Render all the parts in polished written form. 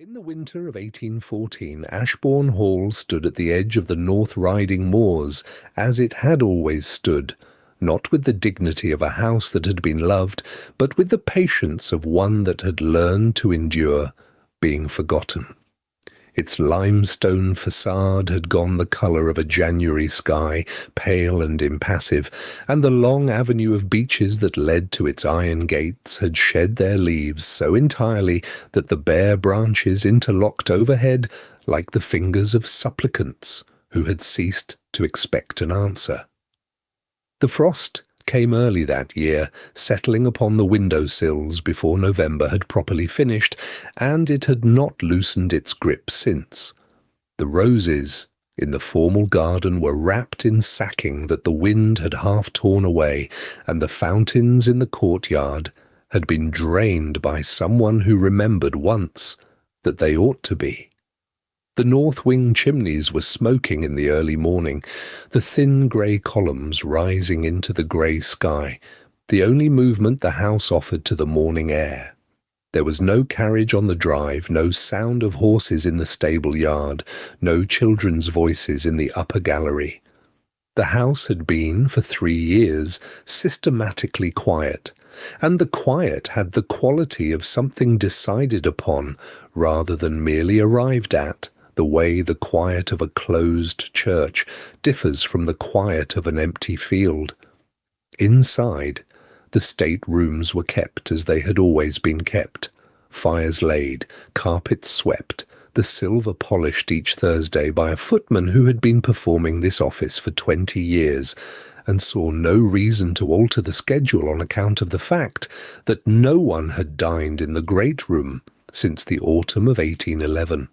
In the winter of 1814, Ashbourne Hall stood at the edge of the North Riding moors, as it had always stood, not with the dignity of a house that had been loved, but with the patience of one that had learned to endure being forgotten. Its limestone facade had gone the colour of a January sky, pale and impassive, and the long avenue of beeches that led to its iron gates had shed their leaves so entirely that the bare branches interlocked overhead like the fingers of supplicants who had ceased to expect an answer. The frost came early that year, settling upon the window-sills before November had properly finished, and it had not loosened its grip since. The roses in the formal garden were wrapped in sacking that the wind had half torn away, and the fountains in the courtyard had been drained by someone who remembered once that they ought to be. The north wing chimneys were smoking in the early morning, the thin grey columns rising into the grey sky, the only movement the house offered to the morning air. There was no carriage on the drive, no sound of horses in the stable yard, no children's voices in the upper gallery. The house had been, for 3 years, systematically quiet, and the quiet had the quality of something decided upon rather than merely arrived at, the way the quiet of a closed church differs from the quiet of an empty field. Inside, the state-rooms were kept as they had always been kept, fires laid, carpets swept, the silver polished each Thursday by a footman who had been performing this office for 20 years, and saw no reason to alter the schedule on account of the fact that no one had dined in the great room since the autumn of 1811.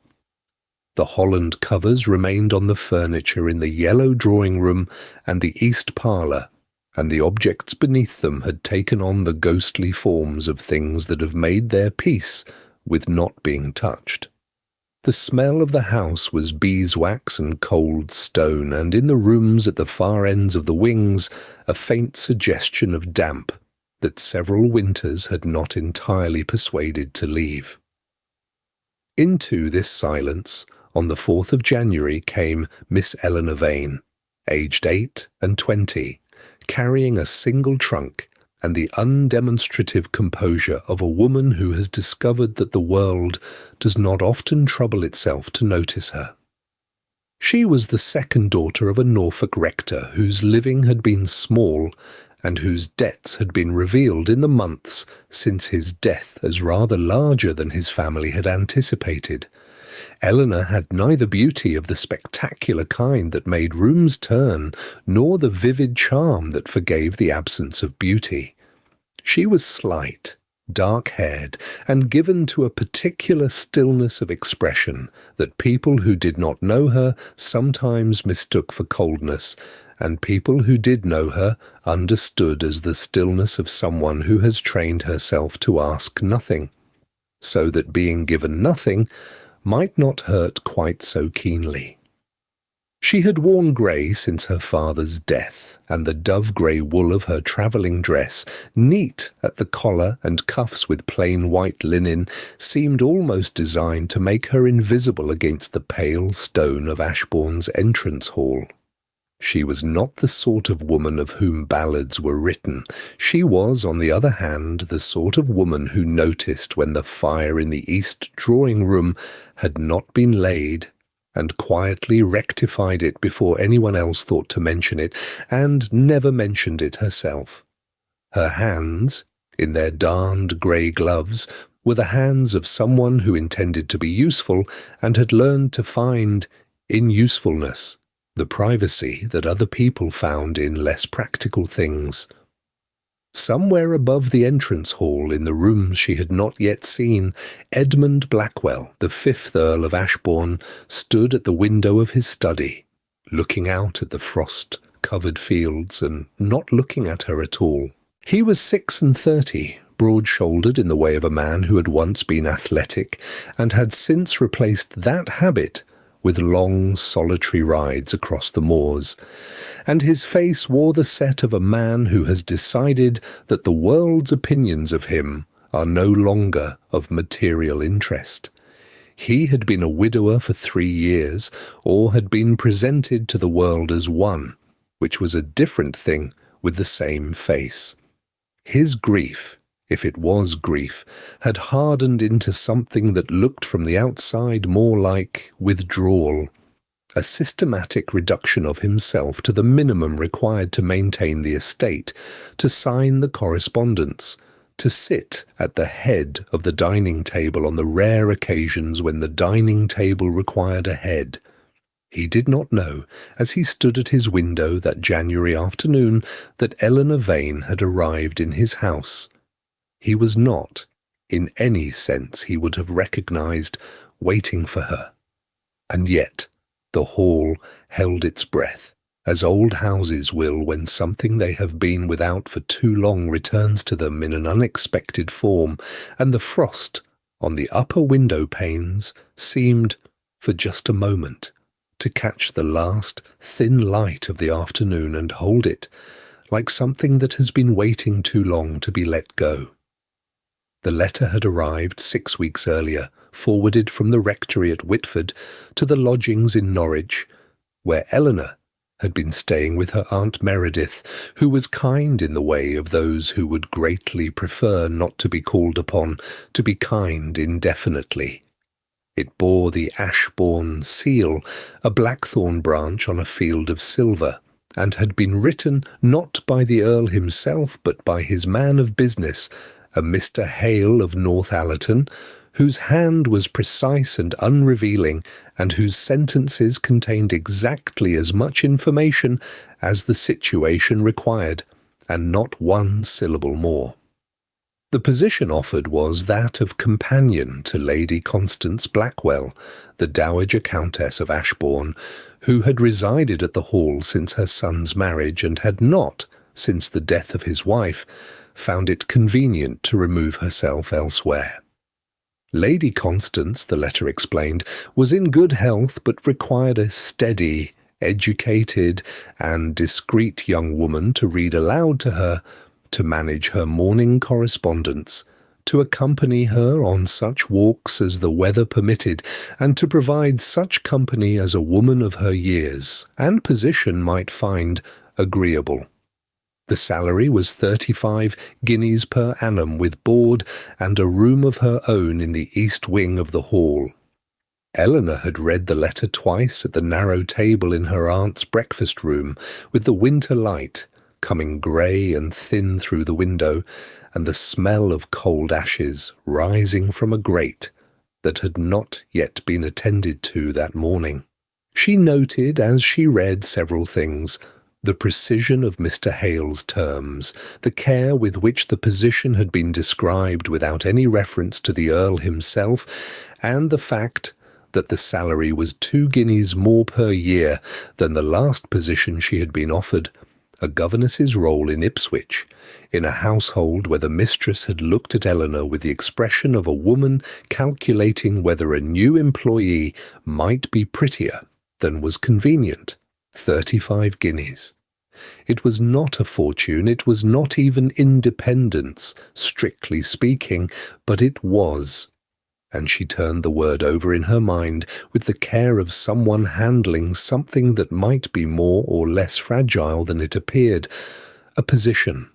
The holland covers remained on the furniture in the yellow drawing-room and the east parlour, and the objects beneath them had taken on the ghostly forms of things that have made their peace with not being touched. The smell of the house was beeswax and cold stone, and in the rooms at the far ends of the wings a faint suggestion of damp that several winters had not entirely persuaded to leave. Into this silence, on the 4th of January, came Miss Eleanor Vane, aged 8 and 20, carrying a single trunk and the undemonstrative composure of a woman who has discovered that the world does not often trouble itself to notice her. She was the second daughter of a Norfolk rector whose living had been small and whose debts had been revealed in the months since his death as rather larger than his family had anticipated. Eleanor had neither beauty of the spectacular kind that made rooms turn, nor the vivid charm that forgave the absence of beauty. She was slight, dark-haired, and given to a particular stillness of expression that people who did not know her sometimes mistook for coldness, and people who did know her understood as the stillness of someone who has trained herself to ask nothing, so that being given nothing might not hurt quite so keenly. She had worn grey since her father's death, and the dove-grey wool of her travelling dress, neat at the collar and cuffs with plain white linen, seemed almost designed to make her invisible against the pale stone of Ashbourne's entrance hall. She was not the sort of woman of whom ballads were written. She was, on the other hand, the sort of woman who noticed when the fire in the east drawing-room had not been laid, and quietly rectified it before anyone else thought to mention it, and never mentioned it herself. Her hands, in their darned grey gloves, were the hands of someone who intended to be useful and had learned to find, in usefulness, the privacy that other people found in less practical things. Somewhere above the entrance hall, in the rooms she had not yet seen, Edmund Blackwell, the 5th Earl of Ashbourne, stood at the window of his study, looking out at the frost-covered fields and not looking at her at all. He was 36, broad-shouldered in the way of a man who had once been athletic and had since replaced that habit with long solitary rides across the moors, and his face wore the set of a man who has decided that the world's opinions of him are no longer of material interest. He had been a widower for 3 years, or had been presented to the world as one, which was a different thing with the same face. His grief, if it was grief, had hardened into something that looked from the outside more like withdrawal, a systematic reduction of himself to the minimum required to maintain the estate, to sign the correspondence, to sit at the head of the dining table on the rare occasions when the dining table required a head. He did not know, as he stood at his window that January afternoon, that Eleanor Vane had arrived in his house. He was not, in any sense he would have recognized, waiting for her. And yet the hall held its breath, as old houses will when something they have been without for too long returns to them in an unexpected form, and the frost on the upper window panes seemed, for just a moment, to catch the last thin light of the afternoon and hold it, like something that has been waiting too long to be let go. The letter had arrived 6 weeks earlier, forwarded from the rectory at Whitford to the lodgings in Norwich, where Eleanor had been staying with her Aunt Meredith, who was kind in the way of those who would greatly prefer not to be called upon to be kind indefinitely. It bore the Ashbourne seal, a blackthorn branch on a field of silver, and had been written not by the Earl himself but by his man of business, a Mr. Hale of Northallerton, whose hand was precise and unrevealing, and whose sentences contained exactly as much information as the situation required, and not one syllable more. The position offered was that of companion to Lady Constance Blackwell, the Dowager Countess of Ashbourne, who had resided at the Hall since her son's marriage and had not, since the death of his wife, found it convenient to remove herself elsewhere. Lady Constance, the letter explained, was in good health but required a steady, educated, and discreet young woman to read aloud to her, to manage her morning correspondence, to accompany her on such walks as the weather permitted, and to provide such company as a woman of her years and position might find agreeable. The salary was 35 guineas per annum with board and a room of her own in the east wing of the hall. Eleanor had read the letter twice at the narrow table in her aunt's breakfast room, with the winter light coming grey and thin through the window, and the smell of cold ashes rising from a grate that had not yet been attended to that morning. She noted, as she read, several things: the precision of Mr. Hale's terms, the care with which the position had been described without any reference to the Earl himself, and the fact that the salary was 2 guineas more per year than the last position she had been offered, a governess's role in Ipswich, in a household where the mistress had looked at Eleanor with the expression of a woman calculating whether a new employee might be prettier than was convenient. 35 guineas. It was not a fortune, it was not even independence, strictly speaking, but it was. And she turned the word over in her mind with the care of someone handling something that might be more or less fragile than it appeared, a position,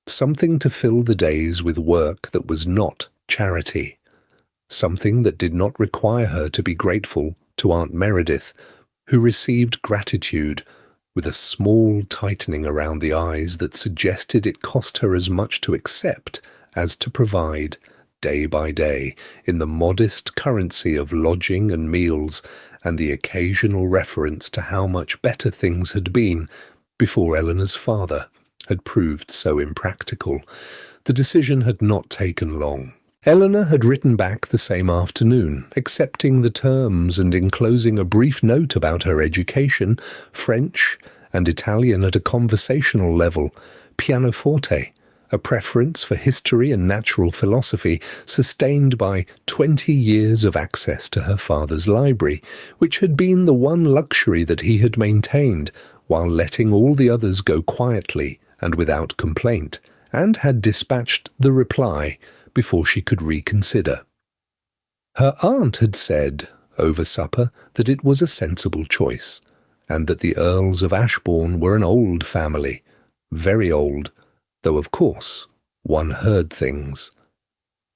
something to fill the days with work that was not charity, something that did not require her to be grateful to Aunt Meredith, who received gratitude with a small tightening around the eyes that suggested it cost her as much to accept as to provide, day by day, in the modest currency of lodging and meals, and the occasional reference to how much better things had been before Eleanor's father had proved so impractical. The decision had not taken long. Eleanor had written back the same afternoon, accepting the terms and enclosing a brief note about her education, French and Italian at a conversational level, pianoforte, a preference for history and natural philosophy sustained by 20 years of access to her father's library, which had been the one luxury that he had maintained, while letting all the others go quietly and without complaint, and had dispatched the reply before she could reconsider. Her aunt had said, over supper, that it was a sensible choice, and that the Earls of Ashbourne were an old family, very old, though of course one heard things.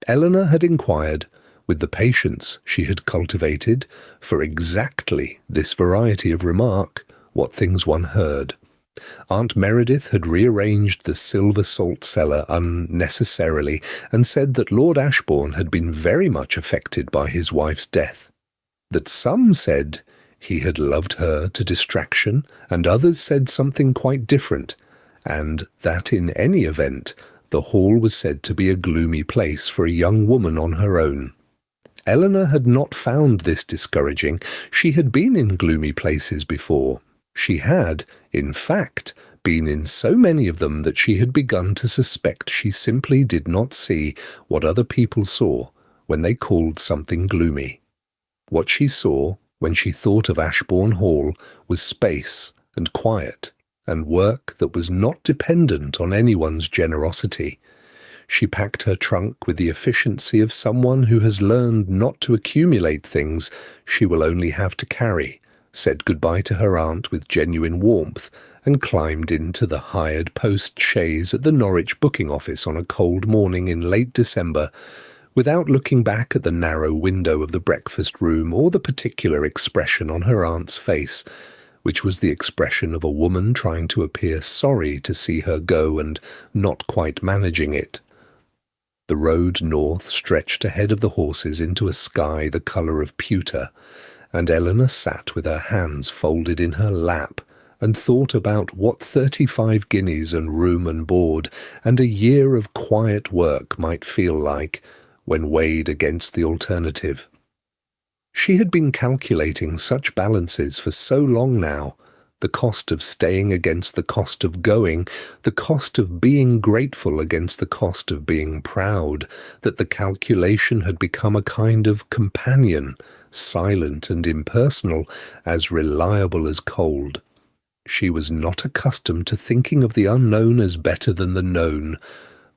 Eleanor had inquired, with the patience she had cultivated, for exactly this variety of remark, what things one heard. Aunt Meredith had rearranged the silver salt cellar unnecessarily and said that Lord Ashbourne had been very much affected by his wife's death, that some said he had loved her to distraction and others said something quite different, and that in any event the hall was said to be a gloomy place for a young woman on her own. Eleanor had not found this discouraging. She had been in gloomy places before. She had, in fact, been in so many of them that she had begun to suspect she simply did not see what other people saw when they called something gloomy. What she saw when she thought of Ashbourne Hall was space and quiet and work that was not dependent on anyone's generosity. She packed her trunk with the efficiency of someone who has learned not to accumulate things she will only have to carry, said goodbye to her aunt with genuine warmth, and climbed into the hired post-chaise at the Norwich booking office on a cold morning in late December, without looking back at the narrow window of the breakfast room or the particular expression on her aunt's face, which was the expression of a woman trying to appear sorry to see her go and not quite managing it. The road north stretched ahead of the horses into a sky the colour of pewter, and Eleanor sat with her hands folded in her lap and thought about what 35 guineas and room and board and a year of quiet work might feel like when weighed against the alternative. She had been calculating such balances for so long now, the cost of staying against the cost of going, the cost of being grateful against the cost of being proud, that the calculation had become a kind of companion, silent and impersonal, as reliable as cold. She was not accustomed to thinking of the unknown as better than the known,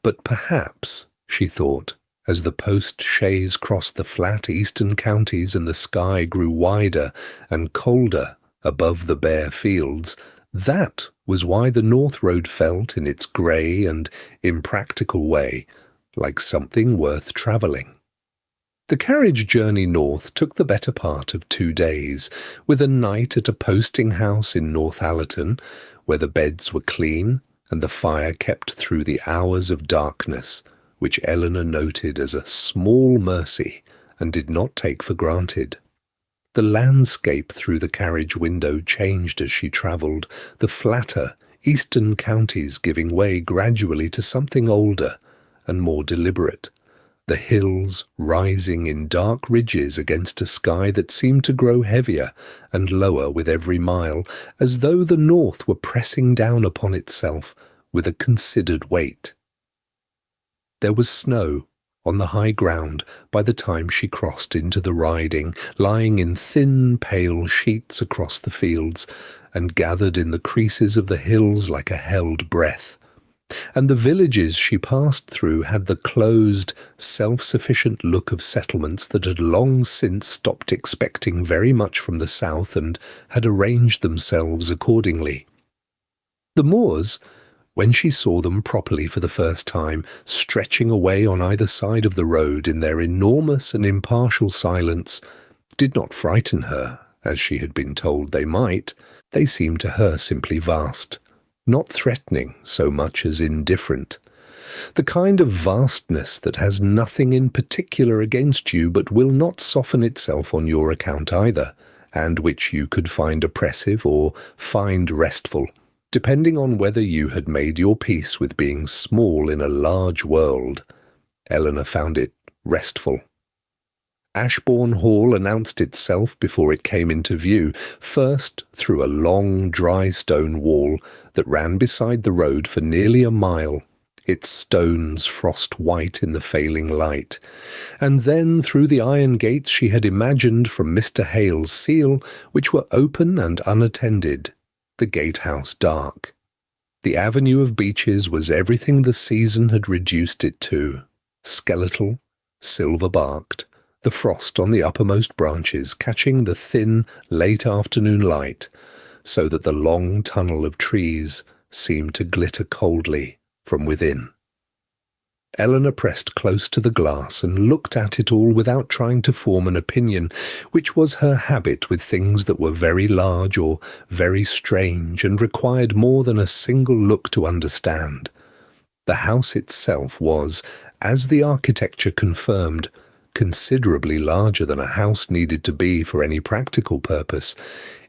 but perhaps, she thought, as the post-chaise crossed the flat eastern counties and the sky grew wider and colder above the bare fields, that was why the North Road felt, in its grey and impractical way, like something worth travelling. The carriage journey north took the better part of 2 days, with a night at a posting house in Northallerton, where the beds were clean and the fire kept through the hours of darkness, which Eleanor noted as a small mercy and did not take for granted. The landscape through the carriage window changed as she travelled, the flatter eastern counties giving way gradually to something older and more deliberate, the hills rising in dark ridges against a sky that seemed to grow heavier and lower with every mile, as though the north were pressing down upon itself with a considered weight. There was snow on the high ground by the time she crossed into the riding, lying in thin, pale sheets across the fields, and gathered in the creases of the hills like a held breath. And the villages she passed through had the closed, self-sufficient look of settlements that had long since stopped expecting very much from the south and had arranged themselves accordingly. The moors, when she saw them properly for the first time, stretching away on either side of the road in their enormous and impartial silence, did not frighten her, as she had been told they might. They seemed to her simply vast, not threatening so much as indifferent. The kind of vastness that has nothing in particular against you but will not soften itself on your account either, and which you could find oppressive or find restful, depending on whether you had made your peace with being small in a large world. Eleanor found it restful. Ashbourne Hall announced itself before it came into view, first through a long, dry stone wall that ran beside the road for nearly a mile, its stones frost-white in the failing light, and then through the iron gates she had imagined from Mr. Hale's seal, which were open and unattended, the gatehouse dark. The avenue of beeches was everything the season had reduced it to, skeletal, silver-barked, the frost on the uppermost branches catching the thin, late afternoon light, so that the long tunnel of trees seemed to glitter coldly from within. Eleanor pressed close to the glass and looked at it all without trying to form an opinion, which was her habit with things that were very large or very strange and required more than a single look to understand. The house itself was, as the architecture confirmed, considerably larger than a house needed to be for any practical purpose.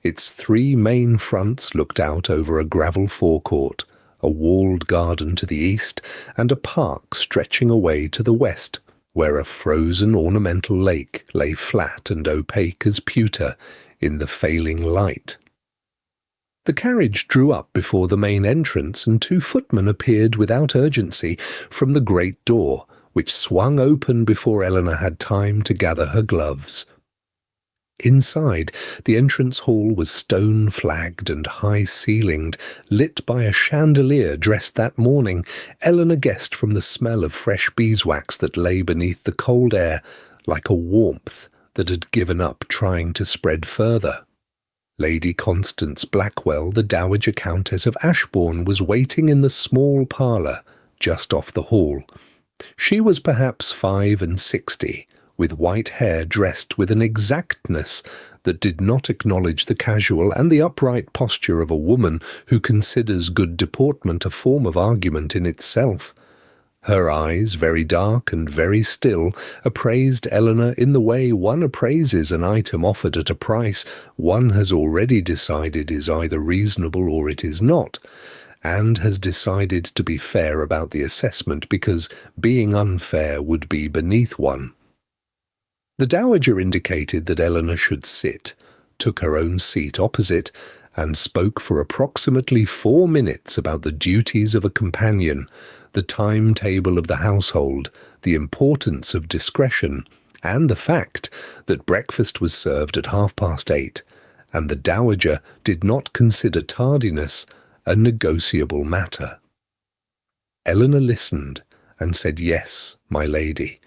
Its 3 main fronts looked out over a gravel forecourt, a walled garden to the east, and a park stretching away to the west, where a frozen ornamental lake lay flat and opaque as pewter in the failing light. The carriage drew up before the main entrance, and 2 footmen appeared without urgency from the great door, which swung open before Eleanor had time to gather her gloves. Inside, the entrance hall was stone-flagged and high-ceilinged, lit by a chandelier dressed that morning. Eleanor guessed from the smell of fresh beeswax that lay beneath the cold air like a warmth that had given up trying to spread further. Lady Constance Blackwell, the Dowager Countess of Ashbourne, was waiting in the small parlour just off the hall. She was perhaps 65, with white hair dressed with an exactness that did not acknowledge the casual and the upright posture of a woman who considers good deportment a form of argument in itself. Her eyes, very dark and very still, appraised Eleanor in the way one appraises an item offered at a price one has already decided is either reasonable or it is not, and has decided to be fair about the assessment because being unfair would be beneath one. The Dowager indicated that Eleanor should sit, took her own seat opposite, and spoke for approximately 4 minutes about the duties of a companion, the timetable of the household, the importance of discretion, and the fact that breakfast was served at 8:30, and the Dowager did not consider tardiness a negotiable matter. Eleanor listened and said yes, my lady,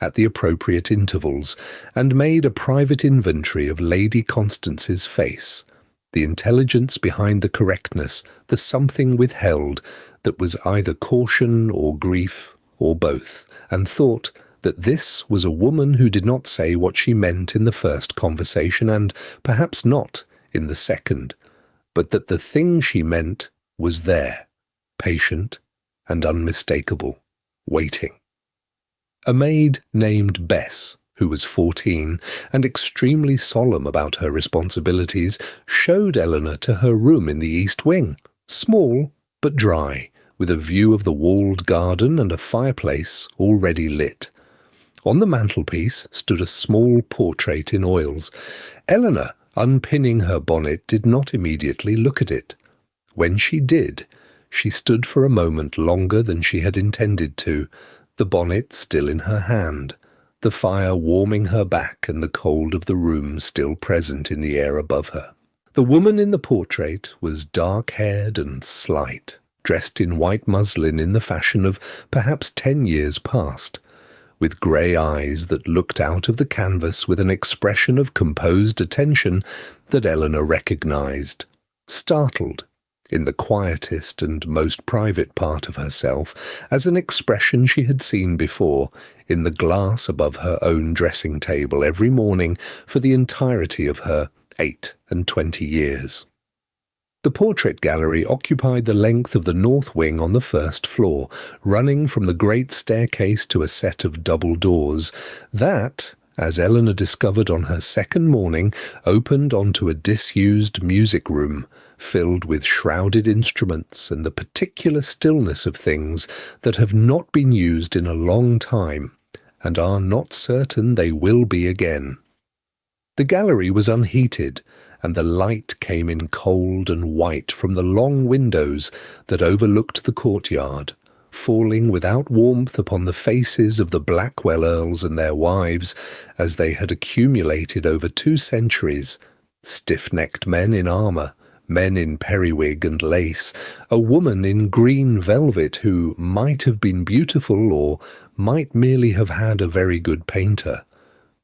at the appropriate intervals, and made a private inventory of Lady Constance's face, the intelligence behind the correctness, the something withheld that was either caution or grief or both, and thought that this was a woman who did not say what she meant in the first conversation, and perhaps not in the second, but that the thing she meant was there, patient and unmistakable, waiting. A maid named Bess, who was 14 and extremely solemn about her responsibilities, showed Eleanor to her room in the east wing, small but dry, with a view of the walled garden and a fireplace already lit. On the mantelpiece stood a small portrait in oils. Eleanor, unpinning her bonnet, did not immediately look at it. When she did, she stood for a moment longer than she had intended to, the bonnet still in her hand, the fire warming her back and the cold of the room still present in the air above her. The woman in the portrait was dark-haired and slight, dressed in white muslin in the fashion of perhaps 10 years past, with grey eyes that looked out of the canvas with an expression of composed attention that Eleanor recognised, startled, in the quietest and most private part of herself, as an expression she had seen before in the glass above her own dressing-table every morning for the entirety of her 28 years. The portrait gallery occupied the length of the north wing on the first floor, running from the great staircase to a set of double doors that, as Eleanor discovered on her second morning, opened onto a disused music room, filled with shrouded instruments and the particular stillness of things that have not been used in a long time, and are not certain they will be again. The gallery was unheated, and the light came in cold and white from the long windows that overlooked the courtyard, falling without warmth upon the faces of the Blackwell Earls and their wives, as they had accumulated over 2 centuries, stiff-necked men in armour, men in periwig and lace, a woman in green velvet who might have been beautiful or might merely have had a very good painter,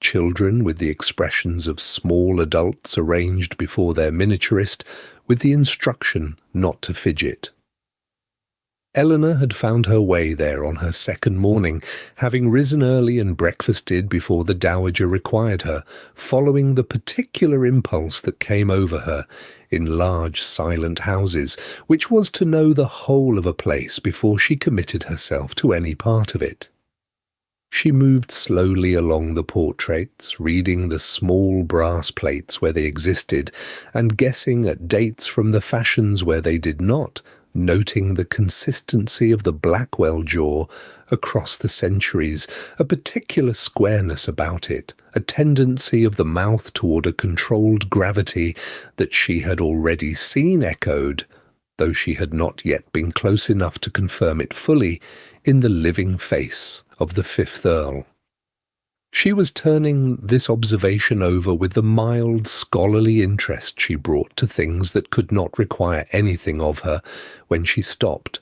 children with the expressions of small adults arranged before their miniaturist, with the instruction not to fidget. Eleanor had found her way there on her second morning, having risen early and breakfasted before the dowager required her, following the particular impulse that came over her in large silent houses, which was to know the whole of a place before she committed herself to any part of it. She moved slowly along the portraits, reading the small brass plates where they existed, and guessing at dates from the fashions where they did not, noting the consistency of the Blackwell jaw across the centuries, a particular squareness about it, a tendency of the mouth toward a controlled gravity that she had already seen echoed, though she had not yet been close enough to confirm it fully, in the living face of the 5th Earl. She was turning this observation over with the mild, scholarly interest she brought to things that could not require anything of her when she stopped.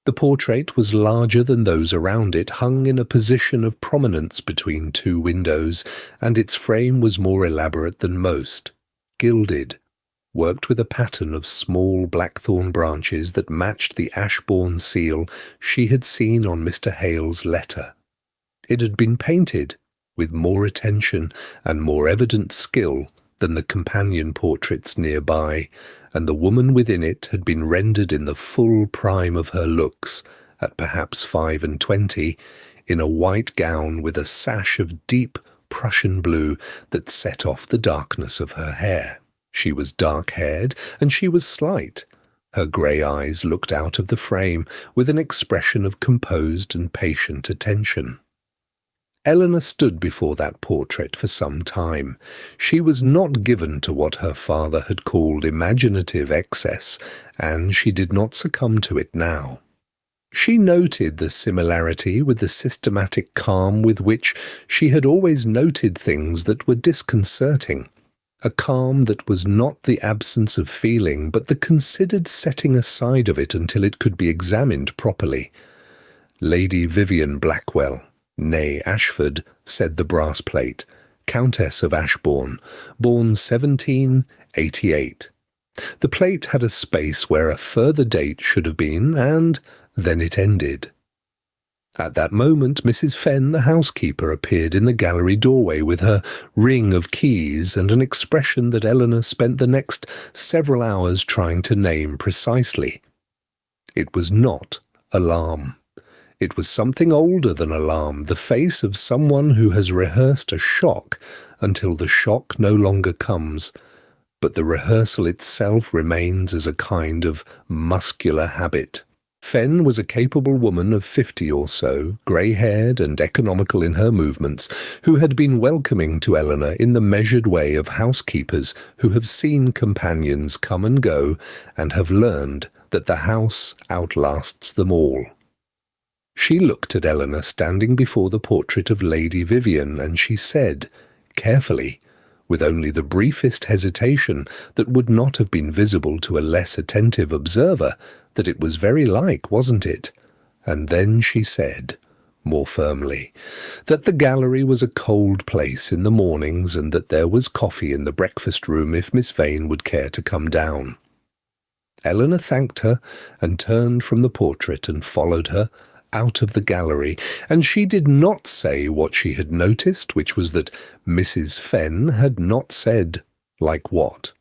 The portrait was larger than those around it, hung in a position of prominence between 2 windows, and its frame was more elaborate than most, gilded, worked with a pattern of small blackthorn branches that matched the Ashbourne seal she had seen on Mr. Hale's letter. It had been painted with more attention and more evident skill than the companion portraits nearby, and the woman within it had been rendered in the full prime of her looks, at perhaps 25, in a white gown with a sash of deep Prussian blue that set off the darkness of her hair. She was dark-haired, and she was slight. Her grey eyes looked out of the frame with an expression of composed and patient attention. Eleanor stood before that portrait for some time. She was not given to what her father had called imaginative excess, and she did not succumb to it now. She noted the similarity with the systematic calm with which she had always noted things that were disconcerting, a calm that was not the absence of feeling, but the considered setting aside of it until it could be examined properly. Lady Vivienne Blackwell, née Ashford, said the brass plate, Countess of Ashbourne, born 1788. The plate had a space where a further date should have been, and then it ended. At that moment Mrs. Fenn, the housekeeper, appeared in the gallery doorway with her ring of keys and an expression that Eleanor spent the next several hours trying to name precisely. It was not alarm. It was something older than alarm, the face of someone who has rehearsed a shock until the shock no longer comes, but the rehearsal itself remains as a kind of muscular habit. Fenn was a capable woman of 50 or so, grey-haired and economical in her movements, who had been welcoming to Eleanor in the measured way of housekeepers who have seen companions come and go and have learned that the house outlasts them all. She looked at Eleanor standing before the portrait of Lady Vivienne, and she said, carefully, with only the briefest hesitation that would not have been visible to a less attentive observer, that it was very like, wasn't it? And then she said, more firmly, that the gallery was a cold place in the mornings and that there was coffee in the breakfast-room if Miss Vane would care to come down. Eleanor thanked her and turned from the portrait and followed her out of the gallery, and she did not say what she had noticed, which was that Mrs. Fenn had not said, like what.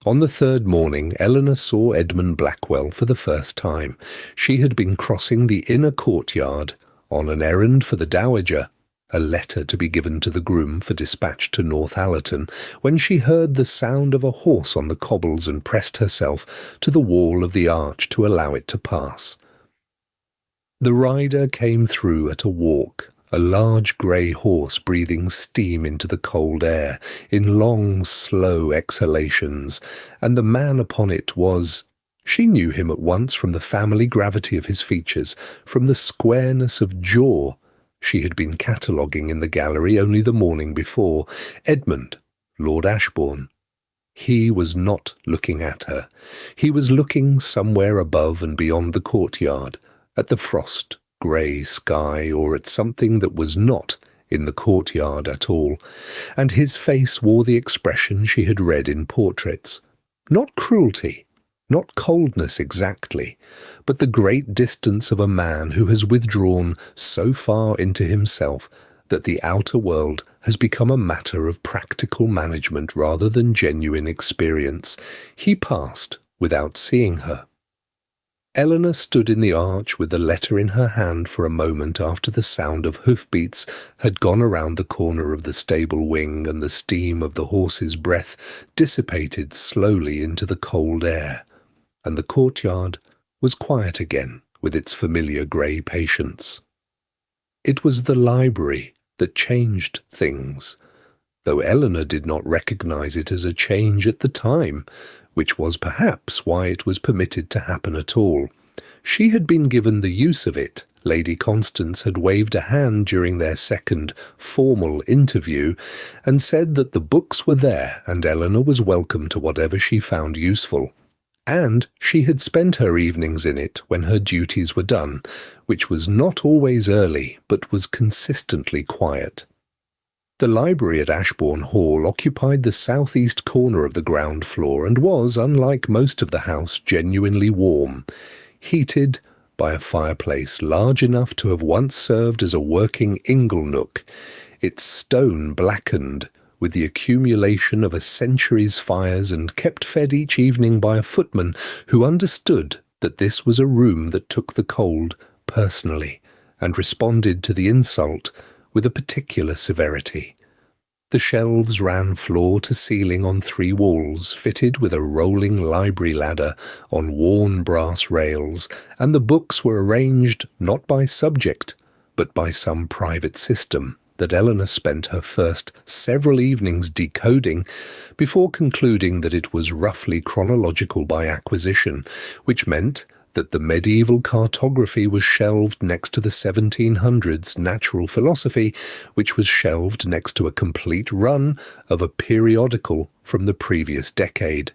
On the 3rd morning, Eleanor saw Edmund Blackwell for the first time. She had been crossing the inner courtyard on an errand for the dowager, a letter to be given to the groom for dispatch to Northallerton, when she heard the sound of a horse on the cobbles and pressed herself to the wall of the arch to allow it to pass. The rider came through at a walk, a large grey horse breathing steam into the cold air, in long, slow exhalations, and the man upon it was— she knew him at once from the family gravity of his features, from the squareness of jaw she had been cataloguing in the gallery only the morning before— Edmund, Lord Ashbourne. He was not looking at her. He was looking somewhere above and beyond the courtyard, at the frost-grey sky, or at something that was not in the courtyard at all, and his face wore the expression she had read in portraits. Not cruelty, not coldness exactly, but the great distance of a man who has withdrawn so far into himself that the outer world has become a matter of practical management rather than genuine experience. He passed without seeing her. Eleanor stood in the arch with the letter in her hand for a moment after the sound of hoofbeats had gone around the corner of the stable wing and the steam of the horse's breath dissipated slowly into the cold air, and the courtyard was quiet again with its familiar grey patience. It was the library that changed things, though Eleanor did not recognise it as a change at the time, which was perhaps why it was permitted to happen at all. She had been given the use of it. Lady Constance had waved a hand during their second formal interview and said that the books were there and Eleanor was welcome to whatever she found useful. And she had spent her evenings in it when her duties were done, which was not always early but was consistently quiet. The library at Ashbourne Hall occupied the southeast corner of the ground floor and was, unlike most of the house, genuinely warm, heated by a fireplace large enough to have once served as a working inglenook, its stone blackened with the accumulation of a century's fires and kept fed each evening by a footman who understood that this was a room that took the cold personally and responded to the insult with a particular severity. The shelves ran floor to ceiling on 3 walls, fitted with a rolling library ladder on worn brass rails, and the books were arranged not by subject, but by some private system that Eleanor spent her first several evenings decoding before concluding that it was roughly chronological by acquisition, which meant that the medieval cartography was shelved next to the 1700s natural philosophy, which was shelved next to a complete run of a periodical from the previous decade,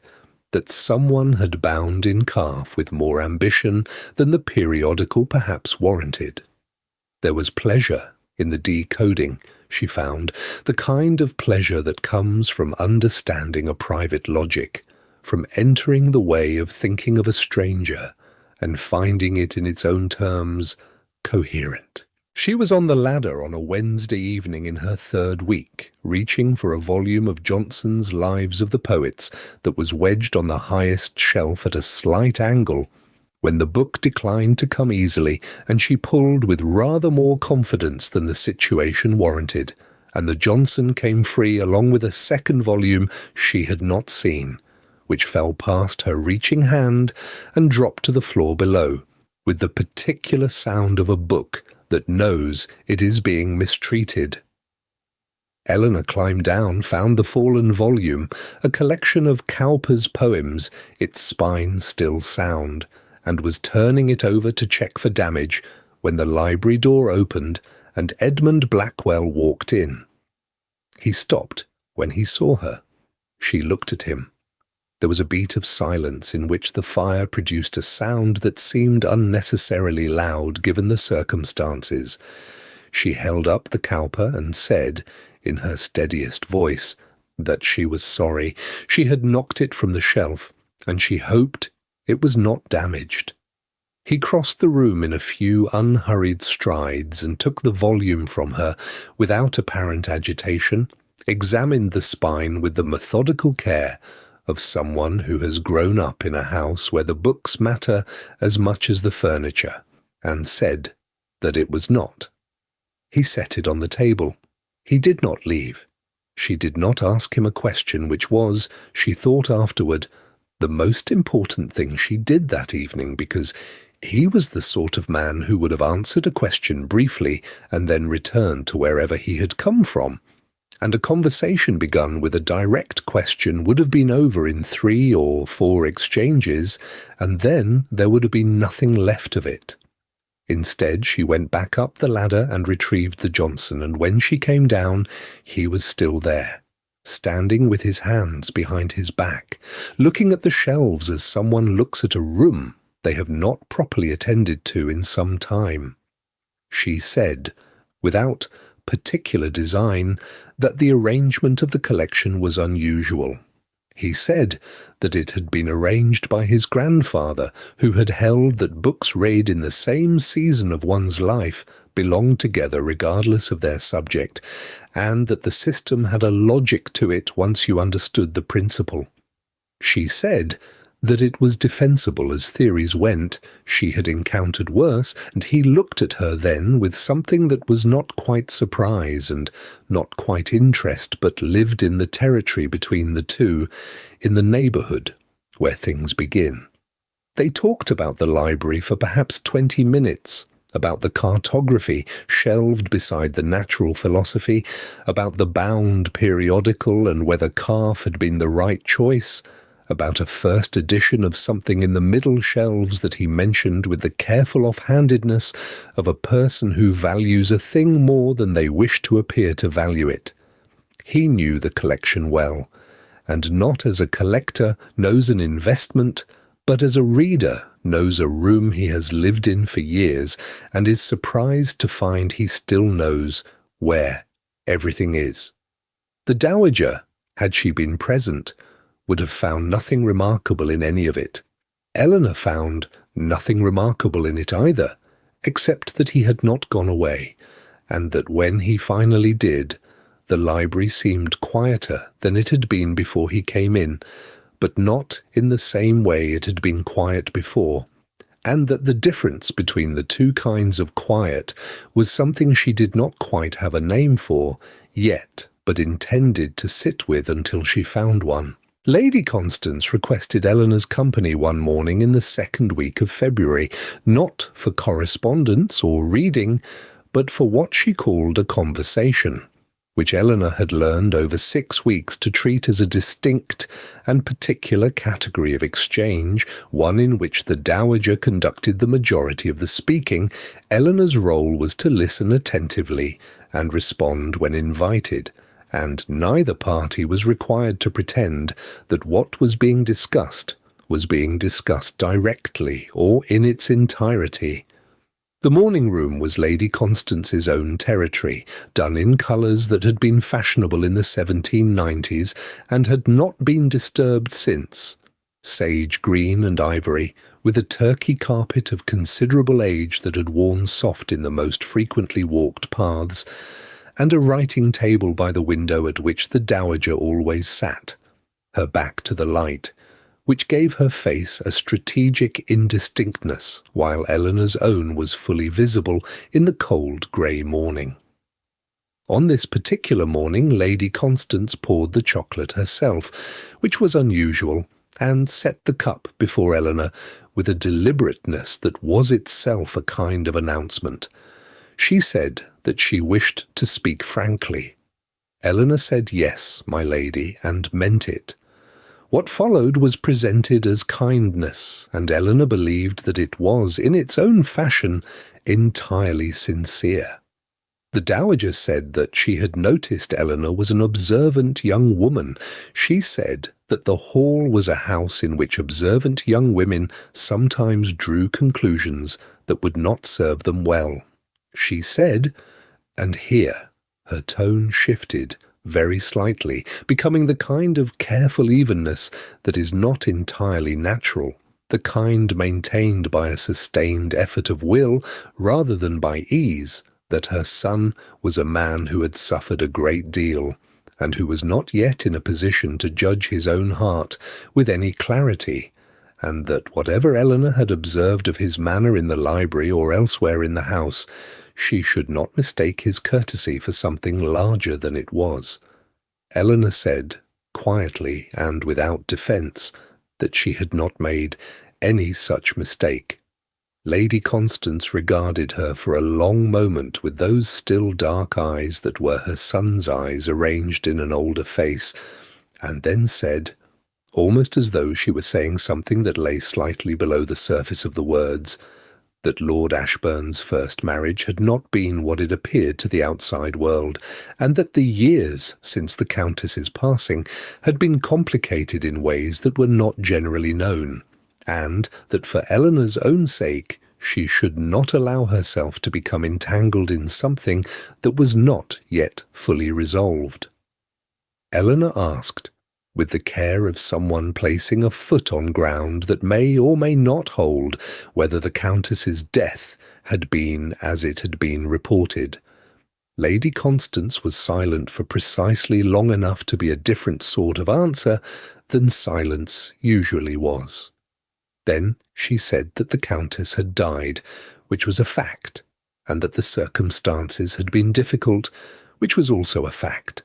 that someone had bound in calf with more ambition than the periodical perhaps warranted. There was pleasure in the decoding, she found, the kind of pleasure that comes from understanding a private logic, from entering the way of thinking of a stranger, and finding it in its own terms coherent. She was on the ladder on a Wednesday evening in her 3rd week, reaching for a volume of Johnson's Lives of the Poets that was wedged on the highest shelf at a slight angle, when the book declined to come easily, and she pulled with rather more confidence than the situation warranted, and the Johnson came free along with a second volume she had not seen, which fell past her reaching hand and dropped to the floor below, with the particular sound of a book that knows it is being mistreated. Eleanor climbed down, found the fallen volume, a collection of Cowper's poems, its spine still sound, and was turning it over to check for damage when the library door opened and Edmund Blackwell walked in. He stopped when he saw her. She looked at him. There was a beat of silence in which the fire produced a sound that seemed unnecessarily loud given the circumstances. She held up the Cowper and said, in her steadiest voice, that she was sorry. She had knocked it from the shelf, and she hoped it was not damaged. He crossed the room in a few unhurried strides and took the volume from her without apparent agitation, examined the spine with the methodical care of someone who has grown up in a house where the books matter as much as the furniture, and said that it was not. He set it on the table. He did not leave. She did not ask him a question which was, she thought afterward, the most important thing she did that evening, because he was the sort of man who would have answered a question briefly and then returned to wherever he had come from, and a conversation begun with a direct question would have been over in 3 or 4 exchanges, and then there would have been nothing left of it. Instead, she went back up the ladder and retrieved the Johnson, and when she came down, he was still there, standing with his hands behind his back, looking at the shelves as someone looks at a room they have not properly attended to in some time. She said, without particular design that the arrangement of the collection was unusual. He said that it had been arranged by his grandfather, who had held that books read in the same season of one's life belonged together regardless of their subject, and that the system had a logic to it once you understood the principle. She said that it was defensible as theories went. She had encountered worse, and he looked at her then with something that was not quite surprise and not quite interest, but lived in the territory between the two, in the neighbourhood where things begin. They talked about the library for perhaps 20 minutes, about the cartography shelved beside the natural philosophy, about the bound periodical and whether calf had been the right choice, about a first edition of something in the middle shelves that he mentioned with the careful offhandedness of a person who values a thing more than they wish to appear to value it. He knew the collection well, and not as a collector knows an investment, but as a reader knows a room he has lived in for years and is surprised to find he still knows where everything is. The Dowager, had she been present, would have found nothing remarkable in any of it. Eleanor found nothing remarkable in it either, except that he had not gone away, and that when he finally did, the library seemed quieter than it had been before he came in, but not in the same way it had been quiet before, and that the difference between the two kinds of quiet was something she did not quite have a name for yet, but intended to sit with until she found one. Lady Constance requested Eleanor's company one morning in the second week of February, not for correspondence or reading, but for what she called a conversation, which Eleanor had learned over 6 weeks to treat as a distinct and particular category of exchange, one in which the Dowager conducted the majority of the speaking. Eleanor's role was to listen attentively and respond when invited, and neither party was required to pretend that what was being discussed directly or in its entirety. The morning room was Lady Constance's own territory, done in colours that had been fashionable in the 1790s and had not been disturbed since. Sage green and ivory, with a turkey carpet of considerable age that had worn soft in the most frequently walked paths, and a writing table by the window at which the Dowager always sat, her back to the light, which gave her face a strategic indistinctness, while Eleanor's own was fully visible in the cold grey morning. On this particular morning, Lady Constance poured the chocolate herself, which was unusual, and set the cup before Eleanor with a deliberateness that was itself a kind of announcement. She said that she wished to speak frankly. Eleanor said yes, my lady, and meant it. What followed was presented as kindness, and Eleanor believed that it was, in its own fashion, entirely sincere. The Dowager said that she had noticed Eleanor was an observant young woman. She said that the hall was a house in which observant young women sometimes drew conclusions that would not serve them well. She said, and here her tone shifted very slightly, becoming the kind of careful evenness that is not entirely natural, the kind maintained by a sustained effort of will rather than by ease, that her son was a man who had suffered a great deal, and who was not yet in a position to judge his own heart with any clarity, and that whatever Eleanor had observed of his manner in the library or elsewhere in the house, she should not mistake his courtesy for something larger than it was. Eleanor said, quietly and without defence, that she had not made any such mistake. Lady Constance regarded her for a long moment with those still dark eyes that were her son's eyes arranged in an older face, and then said, almost as though she were saying something that lay slightly below the surface of the words, that Lord Ashbourne's first marriage had not been what it appeared to the outside world, and that the years since the Countess's passing had been complicated in ways that were not generally known, and that for Eleanor's own sake she should not allow herself to become entangled in something that was not yet fully resolved. Eleanor asked, with the care of someone placing a foot on ground that may or may not hold whether the Countess's death had been as it had been reported. Lady Constance was silent for precisely long enough to be a different sort of answer than silence usually was. Then she said that the Countess had died, which was a fact, and that the circumstances had been difficult, which was also a fact,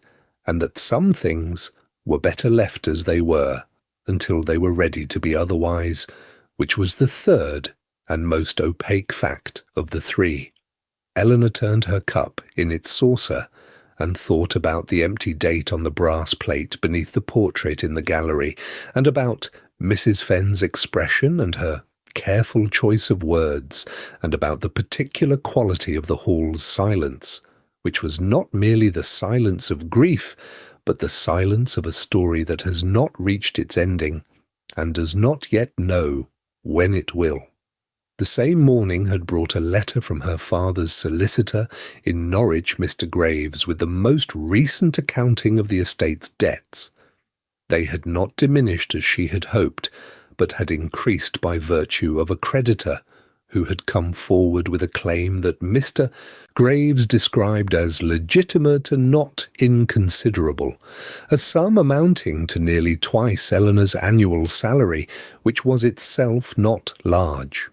and that some things were better left as they were until they were ready to be otherwise, which was the third and most opaque fact of the three. Eleanor turned her cup in its saucer and thought about the empty date on the brass plate beneath the portrait in the gallery, and about Mrs. Fenn's expression and her careful choice of words, and about the particular quality of the hall's silence, which was not merely the silence of grief, but the silence of a story that has not reached its ending, and does not yet know when it will. The same morning had brought a letter from her father's solicitor in Norwich, Mr. Graves, with the most recent accounting of the estate's debts. They had not diminished as she had hoped, but had increased by virtue of a creditor who had come forward with a claim that Mr. Graves described as legitimate and not inconsiderable, a sum amounting to nearly twice Eleanor's annual salary, which was itself not large.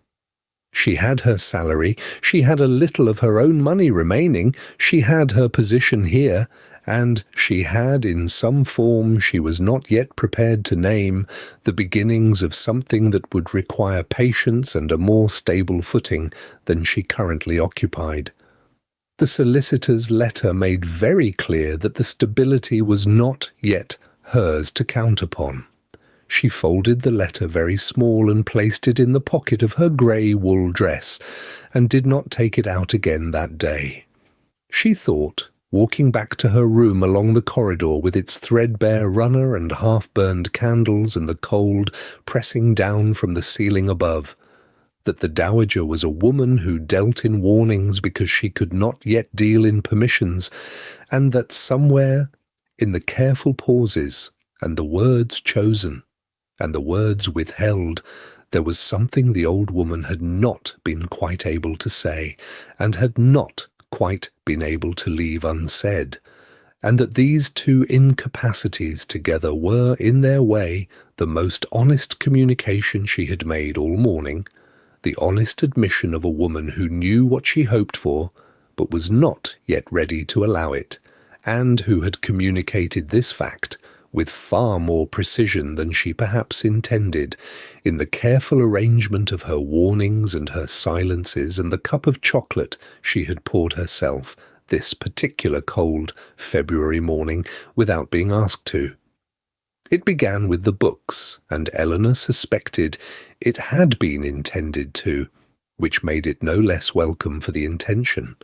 She had her salary, she had a little of her own money remaining, she had her position here, and she had, in some form she was not yet prepared to name, the beginnings of something that would require patience and a more stable footing than she currently occupied. The solicitor's letter made very clear that the stability was not yet hers to count upon. She folded the letter very small and placed it in the pocket of her grey wool dress, and did not take it out again that day. She thought, walking back to her room along the corridor with its threadbare runner and half-burned candles and the cold pressing down from the ceiling above, that the dowager was a woman who dealt in warnings because she could not yet deal in permissions, and that somewhere, in the careful pauses and the words chosen, and the words withheld, there was something the old woman had not been quite able to say, and had not quite been able to leave unsaid, and that these two incapacities together were, in their way, the most honest communication she had made all morning, the honest admission of a woman who knew what she hoped for, but was not yet ready to allow it, and who had communicated this fact with far more precision than she perhaps intended, in the careful arrangement of her warnings and her silences and the cup of chocolate she had poured herself this particular cold February morning without being asked to. It began with the books, and Eleanor suspected it had been intended to, which made it no less welcome for the intention.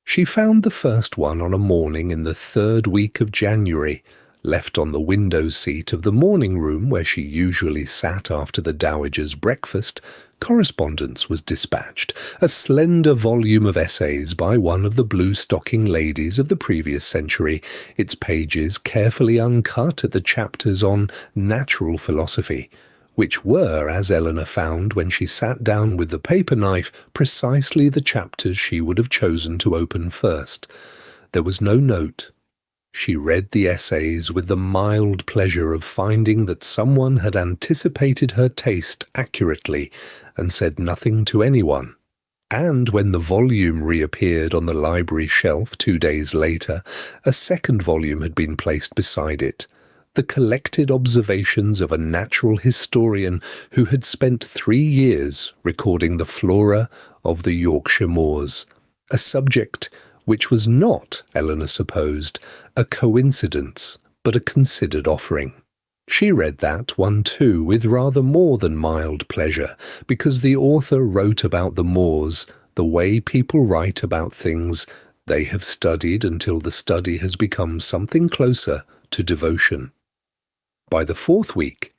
She found the first one on a morning in the 3rd week of January, left on the window seat of the morning room where she usually sat after the dowager's breakfast. Correspondence was dispatched, a slender volume of essays by one of the blue-stocking ladies of the previous century, its pages carefully uncut at the chapters on natural philosophy, which were, as Eleanor found when she sat down with the paper-knife, precisely the chapters she would have chosen to open first. There was no note. She read the essays with the mild pleasure of finding that someone had anticipated her taste accurately and said nothing to anyone. And when the volume reappeared on the library shelf 2 days later, a second volume had been placed beside it, the collected observations of a natural historian who had spent 3 years recording the flora of the Yorkshire moors, a subject which was not, Eleanor supposed, a coincidence, but a considered offering. She read that one too with rather more than mild pleasure, because the author wrote about the moors the way people write about things they have studied until the study has become something closer to devotion. By the 4th week,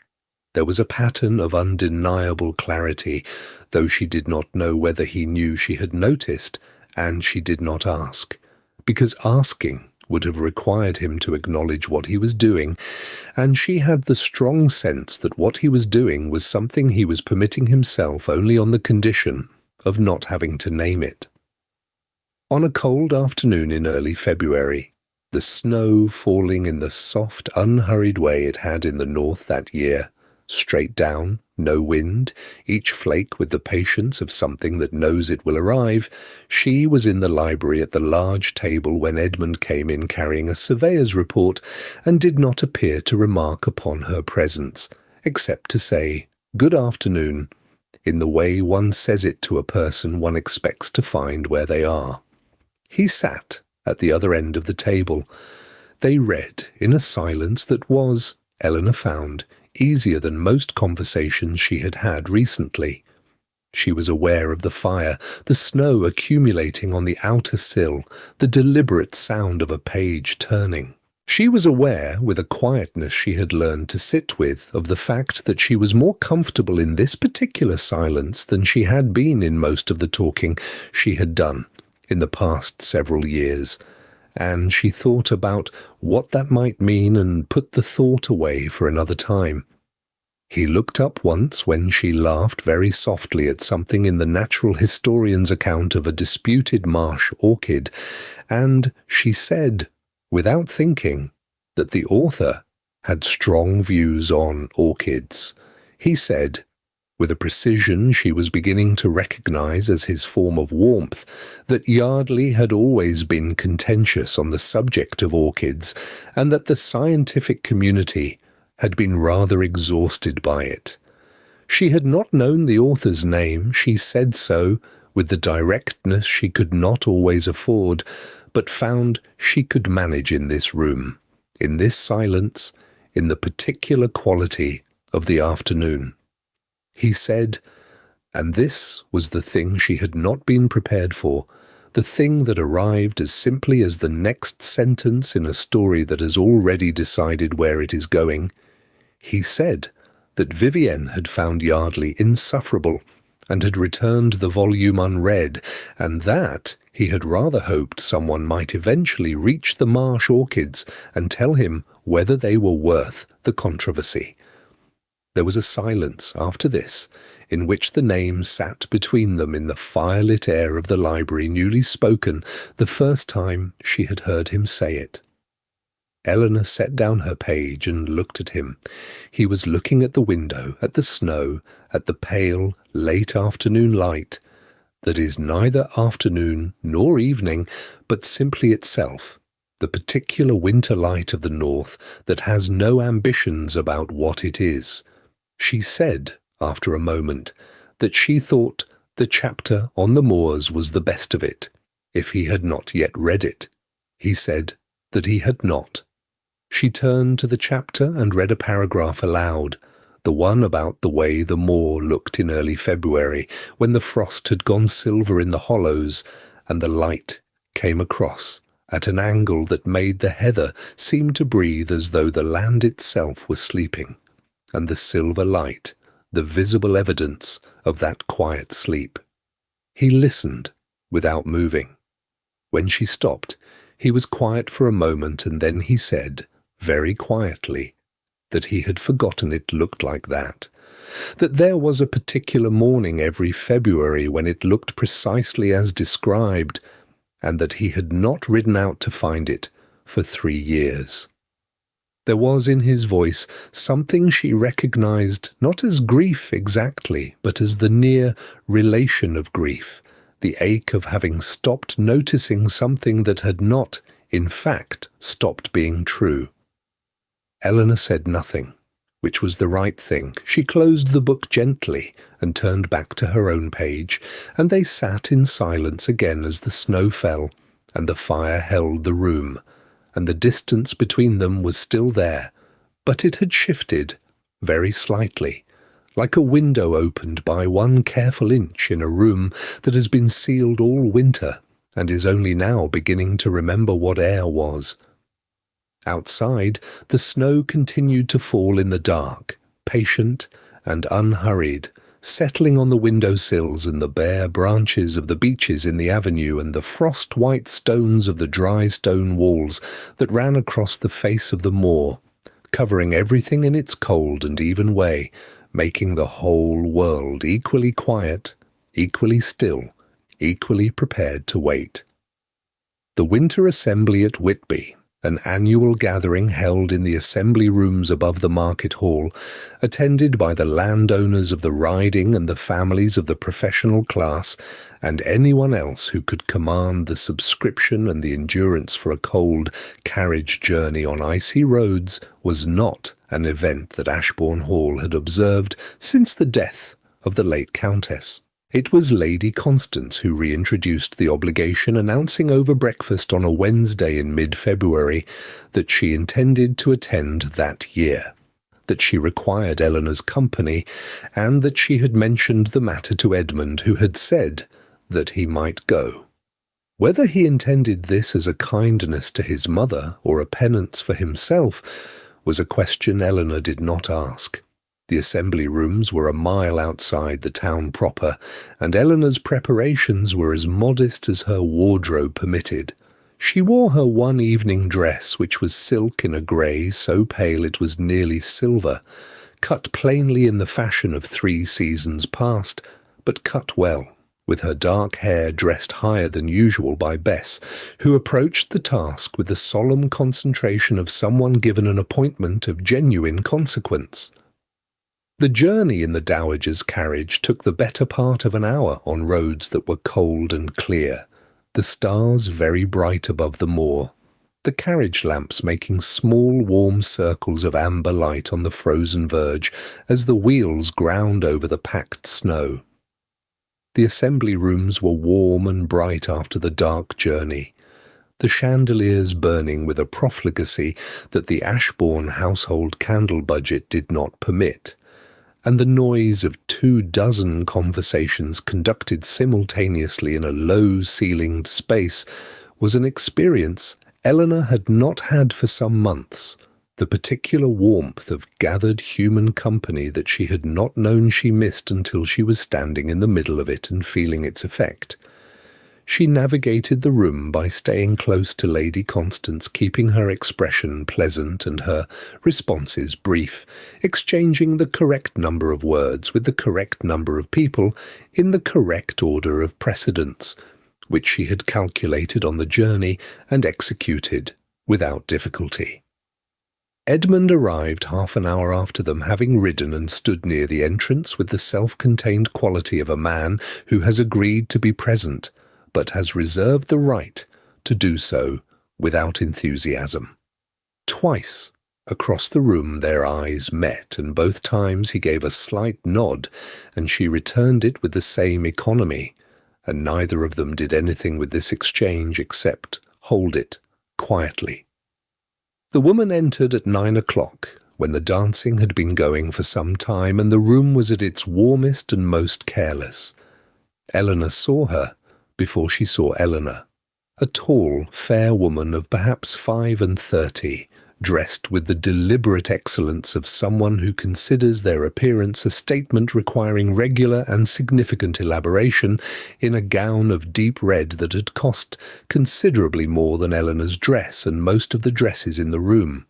There was a pattern of undeniable clarity, though she did not know whether he knew she had noticed, and she did not ask, because asking would have required him to acknowledge what he was doing, and she had the strong sense that what he was doing was something he was permitting himself only on the condition of not having to name it. On a cold afternoon in early February, the snow falling in the soft, unhurried way it had in the north that year, straight down, no wind, each flake with the patience of something that knows it will arrive, she was in the library at the large table when Edmund came in carrying a surveyor's report and did not appear to remark upon her presence, except to say, "Good afternoon," in the way one says it to a person one expects to find where they are. He sat at the other end of the table. They read in a silence that was, Eleanor found, easier than most conversations she had had recently. She was aware of the fire, the snow accumulating on the outer sill, the deliberate sound of a page turning. She was aware, with a quietness she had learned to sit with, of the fact that she was more comfortable in this particular silence than she had been in most of the talking she had done in the past several years, and she thought about what that might mean and put the thought away for another time. He looked up once when she laughed very softly at something in the natural historian's account of a disputed marsh orchid, and she said, without thinking, that the author had strong views on orchids. He said, with a precision she was beginning to recognize as his form of warmth, that Yardley had always been contentious on the subject of orchids, and that the scientific community had been rather exhausted by it. She had not known the author's name, she said so, with the directness she could not always afford, but found she could manage in this room, in this silence, in the particular quality of the afternoon. He said, and this was the thing she had not been prepared for, the thing that arrived as simply as the next sentence in a story that has already decided where it is going. He said that Vivienne had found Yardley insufferable and had returned the volume unread, and that he had rather hoped someone might eventually reach the marsh orchids and tell him whether they were worth the controversy. There was a silence after this, in which the name sat between them in the firelit air of the library, newly spoken, the first time she had heard him say it. Eleanor set down her page and looked at him. He was looking at the window, at the snow, at the pale, late afternoon light, that is neither afternoon nor evening, but simply itself, the particular winter light of the north that has no ambitions about what it is. She said, after a moment, that she thought the chapter on the moors was the best of it, if he had not yet read it. He said that he had not. She turned to the chapter and read a paragraph aloud, the one about the way the moor looked in early February, when the frost had gone silver in the hollows, and the light came across at an angle that made the heather seem to breathe as though the land itself was sleeping, and the silver light, the visible evidence of that quiet sleep. He listened without moving. When she stopped, he was quiet for a moment, and then he said, very quietly, that he had forgotten it looked like that there was a particular morning every February when it looked precisely as described, and that he had not ridden out to find it for 3 years. There was in his voice something she recognized not as grief exactly, but as the near relation of grief, the ache of having stopped noticing something that had not, in fact, stopped being true. Eleanor said nothing, which was the right thing. She closed the book gently and turned back to her own page, and they sat in silence again as the snow fell, and the fire held the room, and the distance between them was still there, but it had shifted, very slightly, like a window opened by one careful inch in a room that has been sealed all winter, and is only now beginning to remember what air was. Outside, the snow continued to fall in the dark, patient and unhurried, settling on the window-sills and the bare branches of the beeches in the avenue and the frost-white stones of the dry stone walls that ran across the face of the moor, covering everything in its cold and even way, making the whole world equally quiet, equally still, equally prepared to wait. The winter assembly at Whitby, an annual gathering held in the assembly rooms above the market hall, attended by the landowners of the riding and the families of the professional class, and anyone else who could command the subscription and the endurance for a cold carriage journey on icy roads, was not an event that Ashbourne Hall had observed since the death of the late Countess. It was Lady Constance who reintroduced the obligation, announcing over breakfast on a Wednesday in mid-February that she intended to attend that year, that she required Eleanor's company, and that she had mentioned the matter to Edmund, who had said that he might go. Whether he intended this as a kindness to his mother or a penance for himself was a question Eleanor did not ask. The assembly rooms were a mile outside the town proper, and Eleanor's preparations were as modest as her wardrobe permitted. She wore her one evening dress, which was silk in a grey so pale it was nearly silver, cut plainly in the fashion of 3 seasons past, but cut well, with her dark hair dressed higher than usual by Bess, who approached the task with the solemn concentration of someone given an appointment of genuine consequence. The journey in the dowager's carriage took the better part of an hour on roads that were cold and clear, the stars very bright above the moor, the carriage lamps making small warm circles of amber light on the frozen verge as the wheels ground over the packed snow. The assembly rooms were warm and bright after the dark journey, the chandeliers burning with a profligacy that the Ashbourne household candle budget did not permit, and the noise of 24 conversations conducted simultaneously in a low-ceilinged space was an experience Eleanor had not had for some months, the particular warmth of gathered human company that she had not known she missed until she was standing in the middle of it and feeling its effect. She navigated the room by staying close to Lady Constance, keeping her expression pleasant and her responses brief, exchanging the correct number of words with the correct number of people in the correct order of precedence, which she had calculated on the journey and executed without difficulty. Edmund arrived half an hour after them, having ridden and stood near the entrance with the self-contained quality of a man who has agreed to be present, but has reserved the right to do so without enthusiasm. Twice across the room their eyes met, and both times he gave a slight nod, and she returned it with the same economy, and neither of them did anything with this exchange except hold it quietly. The woman entered at 9 o'clock, when the dancing had been going for some time, and the room was at its warmest and most careless. Eleanor saw her before she saw Eleanor, a tall, fair woman of perhaps 35, dressed with the deliberate excellence of someone who considers their appearance a statement requiring regular and significant elaboration, in a gown of deep red that had cost considerably more than Eleanor's dress and most of the dresses in the room.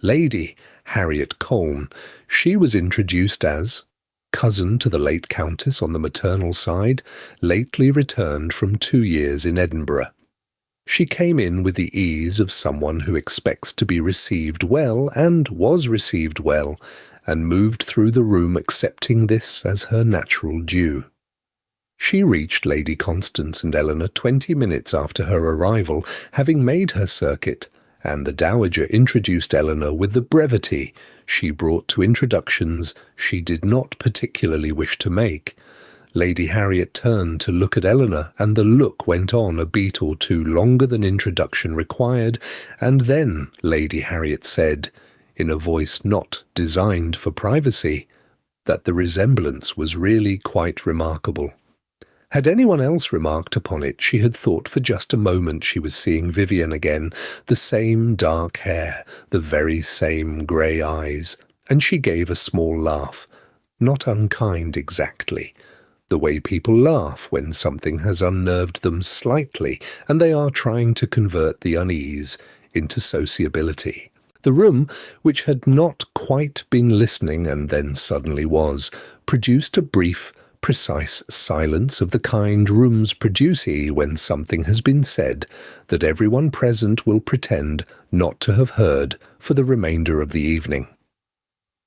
Lady Harriet Colne, she was introduced as cousin to the late Countess on the maternal side, lately returned from 2 years in Edinburgh. She came in with the ease of someone who expects to be received well, and was received well, and moved through the room accepting this as her natural due. She reached Lady Constance and Eleanor 20 minutes after her arrival, having made her circuit, and the dowager introduced Eleanor with the brevity she brought to introductions she did not particularly wish to make. Lady Harriet turned to look at Eleanor, and the look went on a beat or two longer than introduction required, and then Lady Harriet said, in a voice not designed for privacy, that the resemblance was really quite remarkable. Had anyone else remarked upon it, she had thought for just a moment she was seeing Vivienne again, the same dark hair, the very same grey eyes, and she gave a small laugh, not unkind exactly, the way people laugh when something has unnerved them slightly and they are trying to convert the unease into sociability. The room, which had not quite been listening and then suddenly was, produced a brief, precise silence of the kind rooms produce when something has been said that everyone present will pretend not to have heard for the remainder of the evening.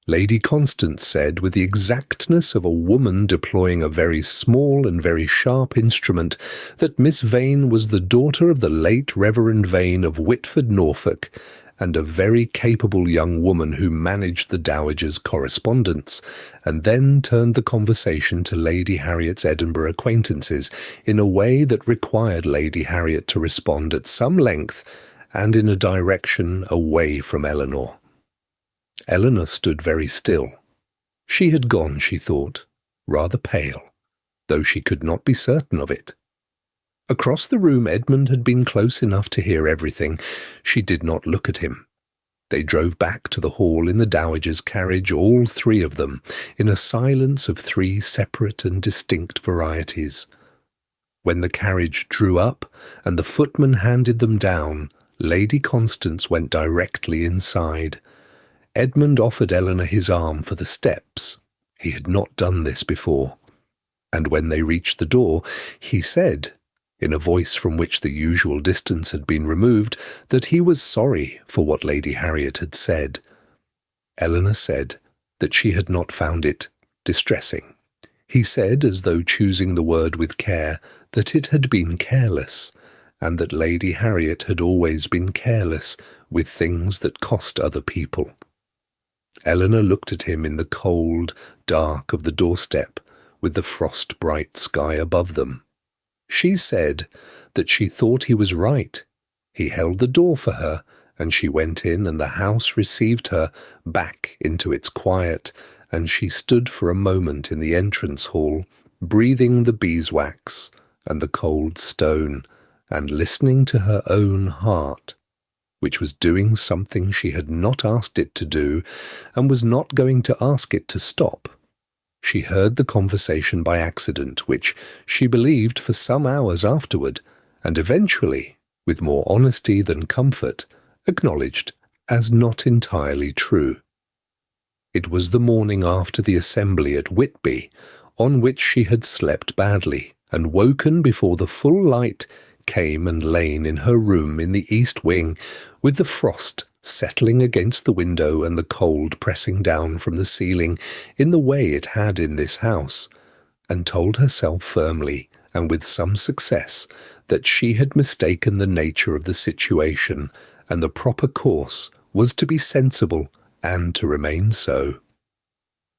Lady Constance said, with the exactness of a woman deploying a very small and very sharp instrument, that Miss Vane was the daughter of the late Reverend Vane of Whitford, Norfolk, and a very capable young woman who managed the Dowager's correspondence, and then turned the conversation to Lady Harriet's Edinburgh acquaintances in a way that required Lady Harriet to respond at some length and in a direction away from Eleanor. Eleanor stood very still. She had gone, she thought, rather pale, though she could not be certain of it. Across the room Edmund had been close enough to hear everything. She did not look at him. They drove back to the hall in the Dowager's carriage, all three of them, in a silence of three separate and distinct varieties. When the carriage drew up and the footman handed them down, Lady Constance went directly inside. Edmund offered Eleanor his arm for the steps. He had not done this before. And when they reached the door, he said, in a voice from which the usual distance had been removed, that he was sorry for what Lady Harriet had said. Eleanor said that she had not found it distressing. He said, as though choosing the word with care, that it had been careless, and that Lady Harriet had always been careless with things that cost other people. Eleanor looked at him in the cold dark of the doorstep, with the frost-bright sky above them. She said that she thought he was right. He held the door for her, and she went in, and the house received her back into its quiet, and she stood for a moment in the entrance hall, breathing the beeswax and the cold stone, and listening to her own heart, which was doing something she had not asked it to do, and was not going to ask it to stop. She heard the conversation by accident, which she believed for some hours afterward, and eventually, with more honesty than comfort, acknowledged as not entirely true. It was the morning after the assembly at Whitby, on which she had slept badly, and woken before the full light came and lain in her room in the east wing, with the frost settling against the window and the cold pressing down from the ceiling in the way it had in this house, and told herself firmly, and with some success, that she had mistaken the nature of the situation, and the proper course was to be sensible and to remain so.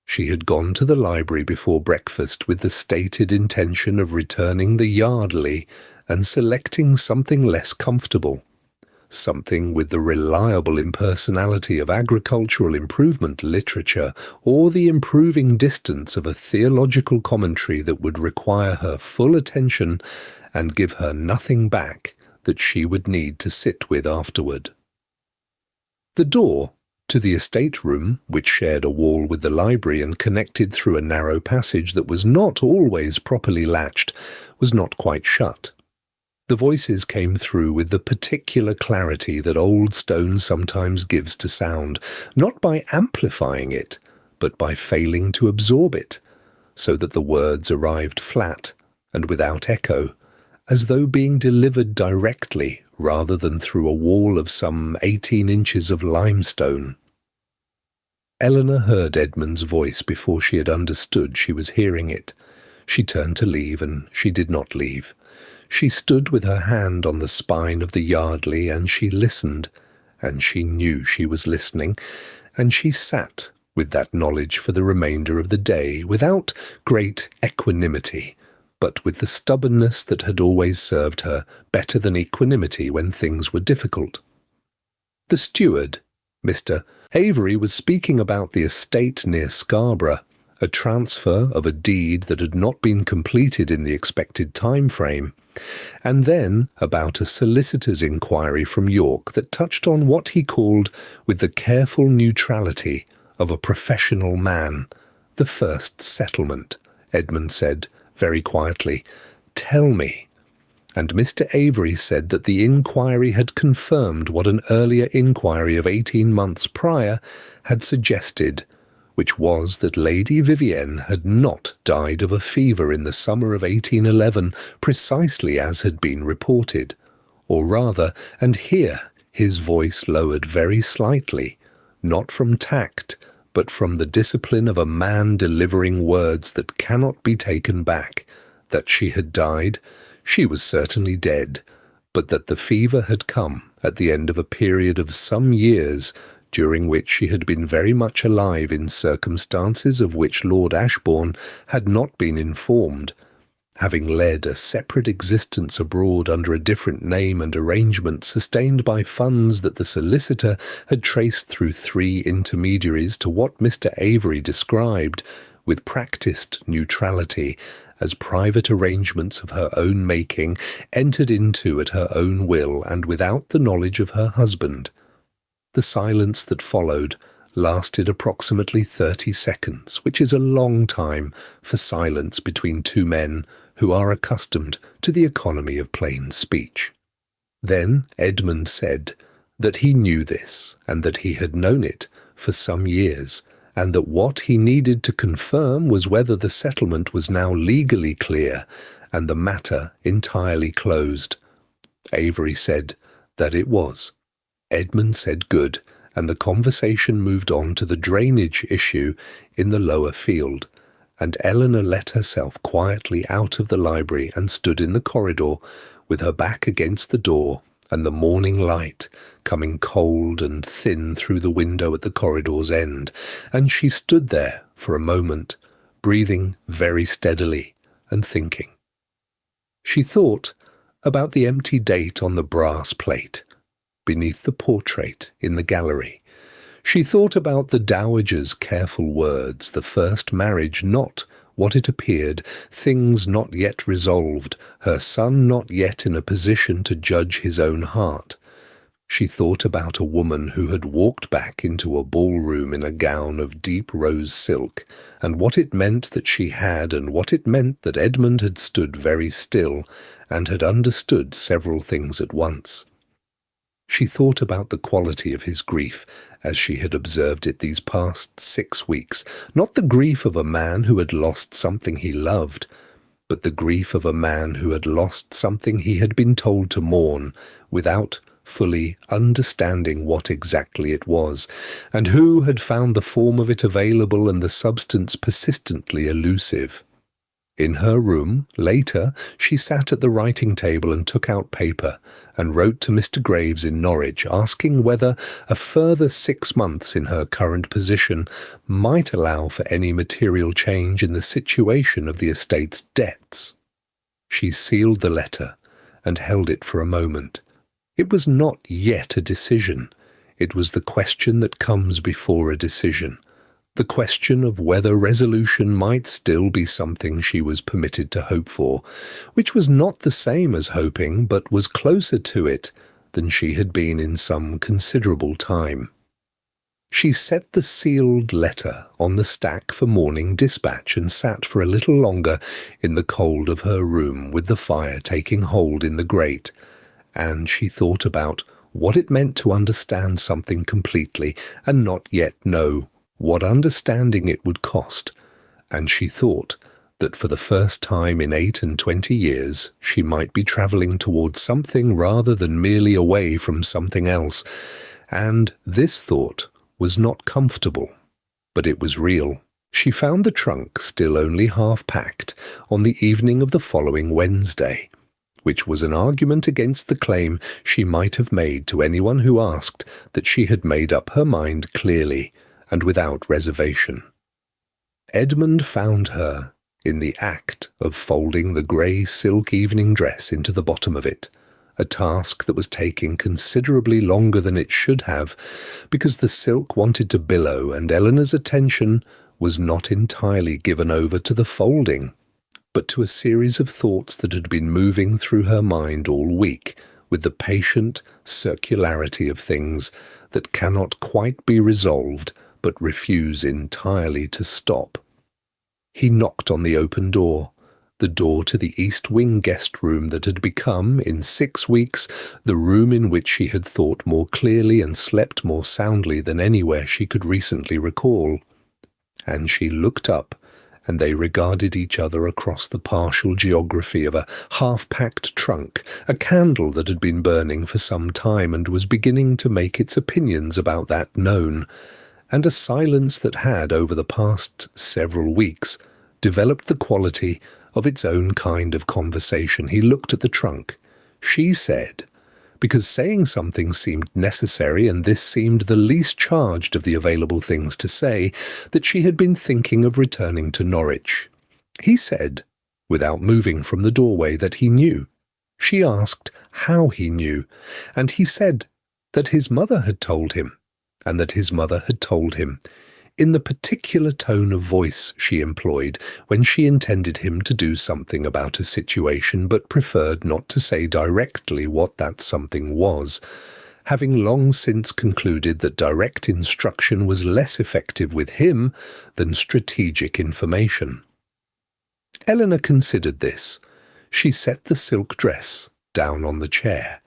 She had gone to the library before breakfast with the stated intention of returning the Yardley and selecting something less comfortable, something with the reliable impersonality of agricultural improvement literature, or the improving distance of a theological commentary that would require her full attention and give her nothing back that she would need to sit with afterward. The door to the estate room, which shared a wall with the library and connected through a narrow passage that was not always properly latched, was not quite shut. The voices came through with the particular clarity that old stone sometimes gives to sound, not by amplifying it, but by failing to absorb it, so that the words arrived flat and without echo, as though being delivered directly rather than through a wall of some 18 inches of limestone. Eleanor heard Edmund's voice before she had understood she was hearing it. She turned to leave, and she did not leave. She stood with her hand on the spine of the Yardley, and she listened, and she knew she was listening, and she sat with that knowledge for the remainder of the day, without great equanimity, but with the stubbornness that had always served her better than equanimity when things were difficult. The steward, Mr. Avery, was speaking about the estate near Scarborough, a transfer of a deed that had not been completed in the expected time frame, and then about a solicitor's inquiry from York that touched on what he called, with the careful neutrality of a professional man. The first settlement, Edmund said, very quietly. Tell me. And Mr. Avery said that the inquiry had confirmed what an earlier inquiry of 18 months prior had suggested, which was that Lady Vivienne had not died of a fever in the summer of 1811, precisely as had been reported. Or rather, and here his voice lowered very slightly, not from tact, but from the discipline of a man delivering words that cannot be taken back, that she had died. She was certainly dead, but that the fever had come at the end of a period of some years during which she had been very much alive in circumstances of which Lord Ashbourne had not been informed, having led a separate existence abroad under a different name and arrangement sustained by funds that the solicitor had traced through 3 intermediaries to what Mr. Avery described, with practised neutrality, as private arrangements of her own making, entered into at her own will and without the knowledge of her husband. The silence that followed lasted approximately 30 seconds, which is a long time for silence between 2 men who are accustomed to the economy of plain speech. Then Edmund said that he knew this, and that he had known it for some years, and that what he needed to confirm was whether the settlement was now legally clear and the matter entirely closed. Avery said that it was. Edmund said good, and the conversation moved on to the drainage issue in the lower field, and Eleanor let herself quietly out of the library and stood in the corridor with her back against the door and the morning light coming cold and thin through the window at the corridor's end, and she stood there for a moment, breathing very steadily and thinking. She thought about the empty date on the brass plate, beneath the portrait in the gallery. She thought about the dowager's careful words, the first marriage not what it appeared, things not yet resolved, her son not yet in a position to judge his own heart. She thought about a woman who had walked back into a ballroom in a gown of deep rose silk, and what it meant that she had, and what it meant that Edmund had stood very still, and had understood several things at once. She thought about the quality of his grief, as she had observed it these past 6 weeks, not the grief of a man who had lost something he loved, but the grief of a man who had lost something he had been told to mourn, without fully understanding what exactly it was, and who had found the form of it available and the substance persistently elusive. In her room, later, she sat at the writing table and took out paper, and wrote to Mr. Graves in Norwich, asking whether a further 6 months in her current position might allow for any material change in the situation of the estate's debts. She sealed the letter, and held it for a moment. It was not yet a decision. It was the question that comes before a decision. The question of whether resolution might still be something she was permitted to hope for, which was not the same as hoping, but was closer to it than she had been in some considerable time. She set the sealed letter on the stack for morning dispatch and sat for a little longer in the cold of her room with the fire taking hold in the grate, and she thought about what it meant to understand something completely and not yet know what understanding it would cost, and she thought that for the first time in 28 years she might be travelling towards something rather than merely away from something else, and this thought was not comfortable, but it was real. She found the trunk still only half packed on the evening of the following Wednesday, which was an argument against the claim she might have made to anyone who asked that she had made up her mind clearly and without reservation. Edmund found her in the act of folding the grey silk evening dress into the bottom of it, a task that was taking considerably longer than it should have, because the silk wanted to billow and Eleanor's attention was not entirely given over to the folding, but to a series of thoughts that had been moving through her mind all week with the patient circularity of things that cannot quite be resolved but refuse entirely to stop. He knocked on the open door, the door to the East Wing guest room that had become, in 6 weeks, the room in which she had thought more clearly and slept more soundly than anywhere she could recently recall. And she looked up, and they regarded each other across the partial geography of a half-packed trunk, a candle that had been burning for some time and was beginning to make its opinions about that known, and a silence that had, over the past several weeks, developed the quality of its own kind of conversation. He looked at the trunk. She said, because saying something seemed necessary and this seemed the least charged of the available things to say, that she had been thinking of returning to Norwich. He said, without moving from the doorway, that he knew. She asked how he knew, and he said that his mother had told him, and that his mother had told him, in the particular tone of voice she employed when she intended him to do something about a situation but preferred not to say directly what that something was, having long since concluded that direct instruction was less effective with him than strategic information. Eleanor considered this. She set the silk dress down on the chair.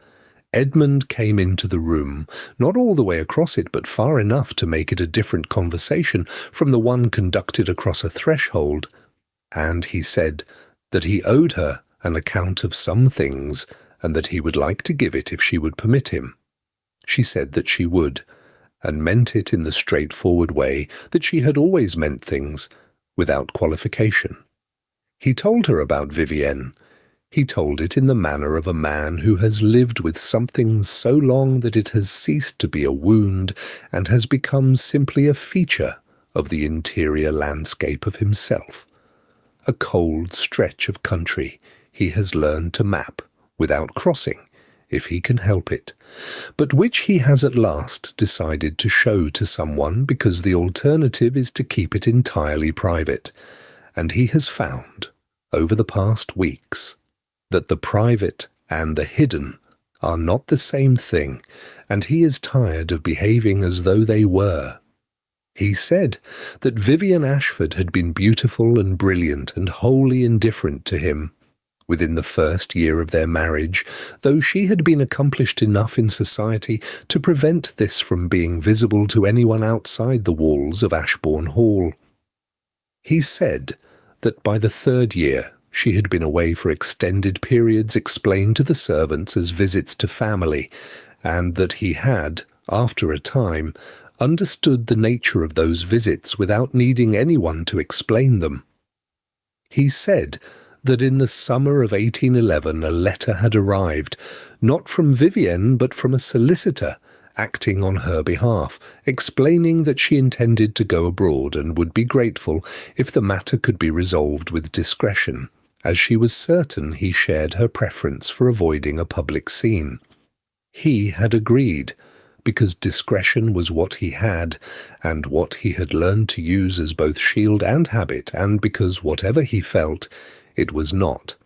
Edmund came into the room, not all the way across it, but far enough to make it a different conversation from the one conducted across a threshold, and he said that he owed her an account of some things, and that he would like to give it if she would permit him. She said that she would, and meant it in the straightforward way that she had always meant things, without qualification. He told her about Vivienne. He told it in the manner of a man who has lived with something so long that it has ceased to be a wound and has become simply a feature of the interior landscape of himself. A cold stretch of country he has learned to map without crossing, if he can help it, but which he has at last decided to show to someone because the alternative is to keep it entirely private, and he has found, over the past weeks, that the private and the hidden are not the same thing, and he is tired of behaving as though they were. He said that Vivienne Ashford had been beautiful and brilliant and wholly indifferent to him within the first year of their marriage, though she had been accomplished enough in society to prevent this from being visible to anyone outside the walls of Ashbourne Hall. He said that by the 3rd year she had been away for extended periods explained to the servants as visits to family, and that he had, after a time, understood the nature of those visits without needing anyone to explain them. He said that in the summer of 1811 a letter had arrived, not from Vivienne but from a solicitor acting on her behalf, explaining that she intended to go abroad and would be grateful if the matter could be resolved with discretion, as she was certain he shared her preference for avoiding a public scene. He had agreed, because discretion was what he had, and what he had learned to use as both shield and habit, and because whatever he felt, it was not.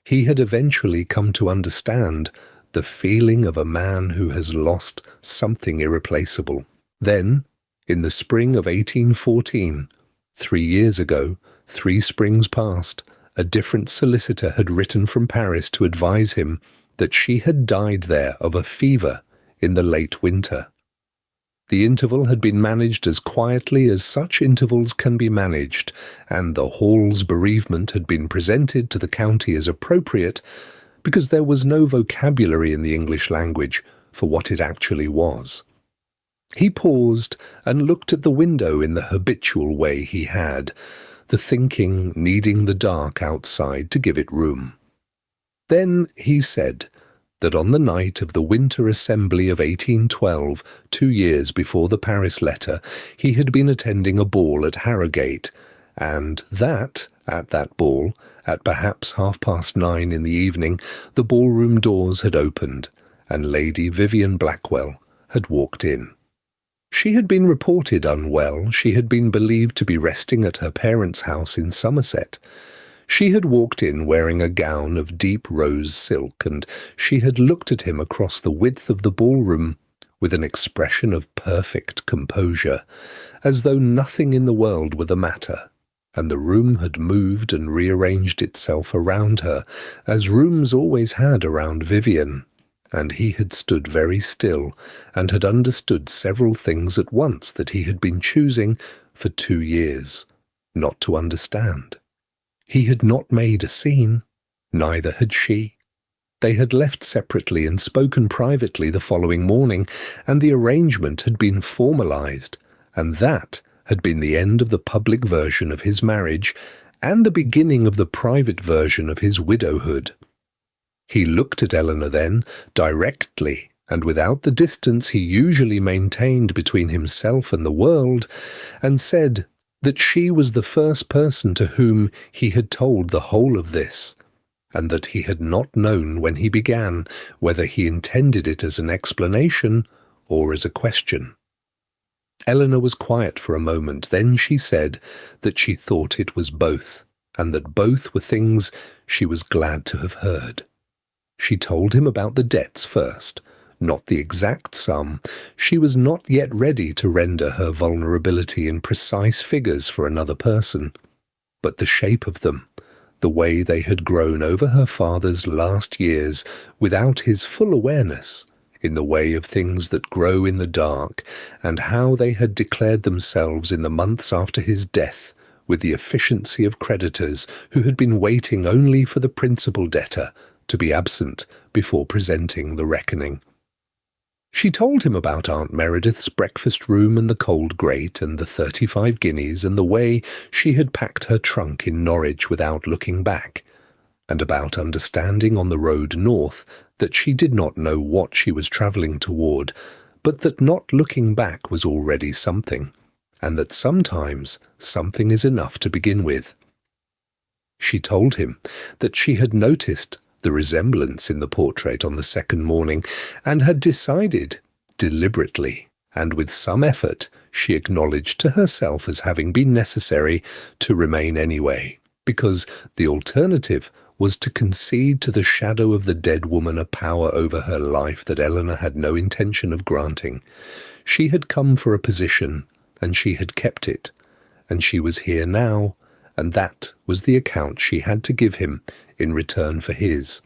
He had eventually come to understand the feeling of a man who has lost something irreplaceable. Then, in the spring of 1814, 3 years ago, 3 springs past, a different solicitor had written from Paris to advise him that she had died there of a fever in the late winter. The interval had been managed as quietly as such intervals can be managed, and the Hall's bereavement had been presented to the county as appropriate, because there was no vocabulary in the English language for what it actually was. He paused and looked at the window in the habitual way he had, the thinking needing the dark outside to give it room. Then he said that on the night of the Winter Assembly of 1812, 2 years before the Paris letter, he had been attending a ball at Harrogate, and that, at that ball, at perhaps 9:30 in the evening, the ballroom doors had opened, and Lady Vivienne Blackwell had walked in. She had been reported unwell. She had been believed to be resting at her parents' house in Somerset. She had walked in wearing a gown of deep rose silk, and she had looked at him across the width of the ballroom with an expression of perfect composure, as though nothing in the world were the matter, and the room had moved and rearranged itself around her, as rooms always had around Vivienne, and he had stood very still and had understood several things at once that he had been choosing for 2 years not to understand. He had not made a scene, neither had she. They had left separately and spoken privately the following morning, and the arrangement had been formalized, and that had been the end of the public version of his marriage and the beginning of the private version of his widowhood. He looked at Eleanor then, directly, and without the distance he usually maintained between himself and the world, and said that she was the first person to whom he had told the whole of this, and that he had not known when he began whether he intended it as an explanation or as a question. Eleanor was quiet for a moment, then she said that she thought it was both, and that both were things she was glad to have heard. She told him about the debts first, not the exact sum. She was not yet ready to render her vulnerability in precise figures for another person, but the shape of them, the way they had grown over her father's last years without his full awareness, in the way of things that grow in the dark, and how they had declared themselves in the months after his death with the efficiency of creditors who had been waiting only for the principal debtor to be absent before presenting the reckoning. She told him about Aunt Meredith's breakfast room and the cold grate and the 35 guineas and the way she had packed her trunk in Norwich without looking back, and about understanding on the road north that she did not know what she was travelling toward, but that not looking back was already something, and that sometimes something is enough to begin with. She told him that she had noticed the resemblance in the portrait on the second morning, and had decided, deliberately, and with some effort, she acknowledged to herself as having been necessary, to remain anyway, because the alternative was to concede to the shadow of the dead woman a power over her life that Eleanor had no intention of granting. She had come for a position, and she had kept it, and she was here now, and that was the account she had to give him in return for his.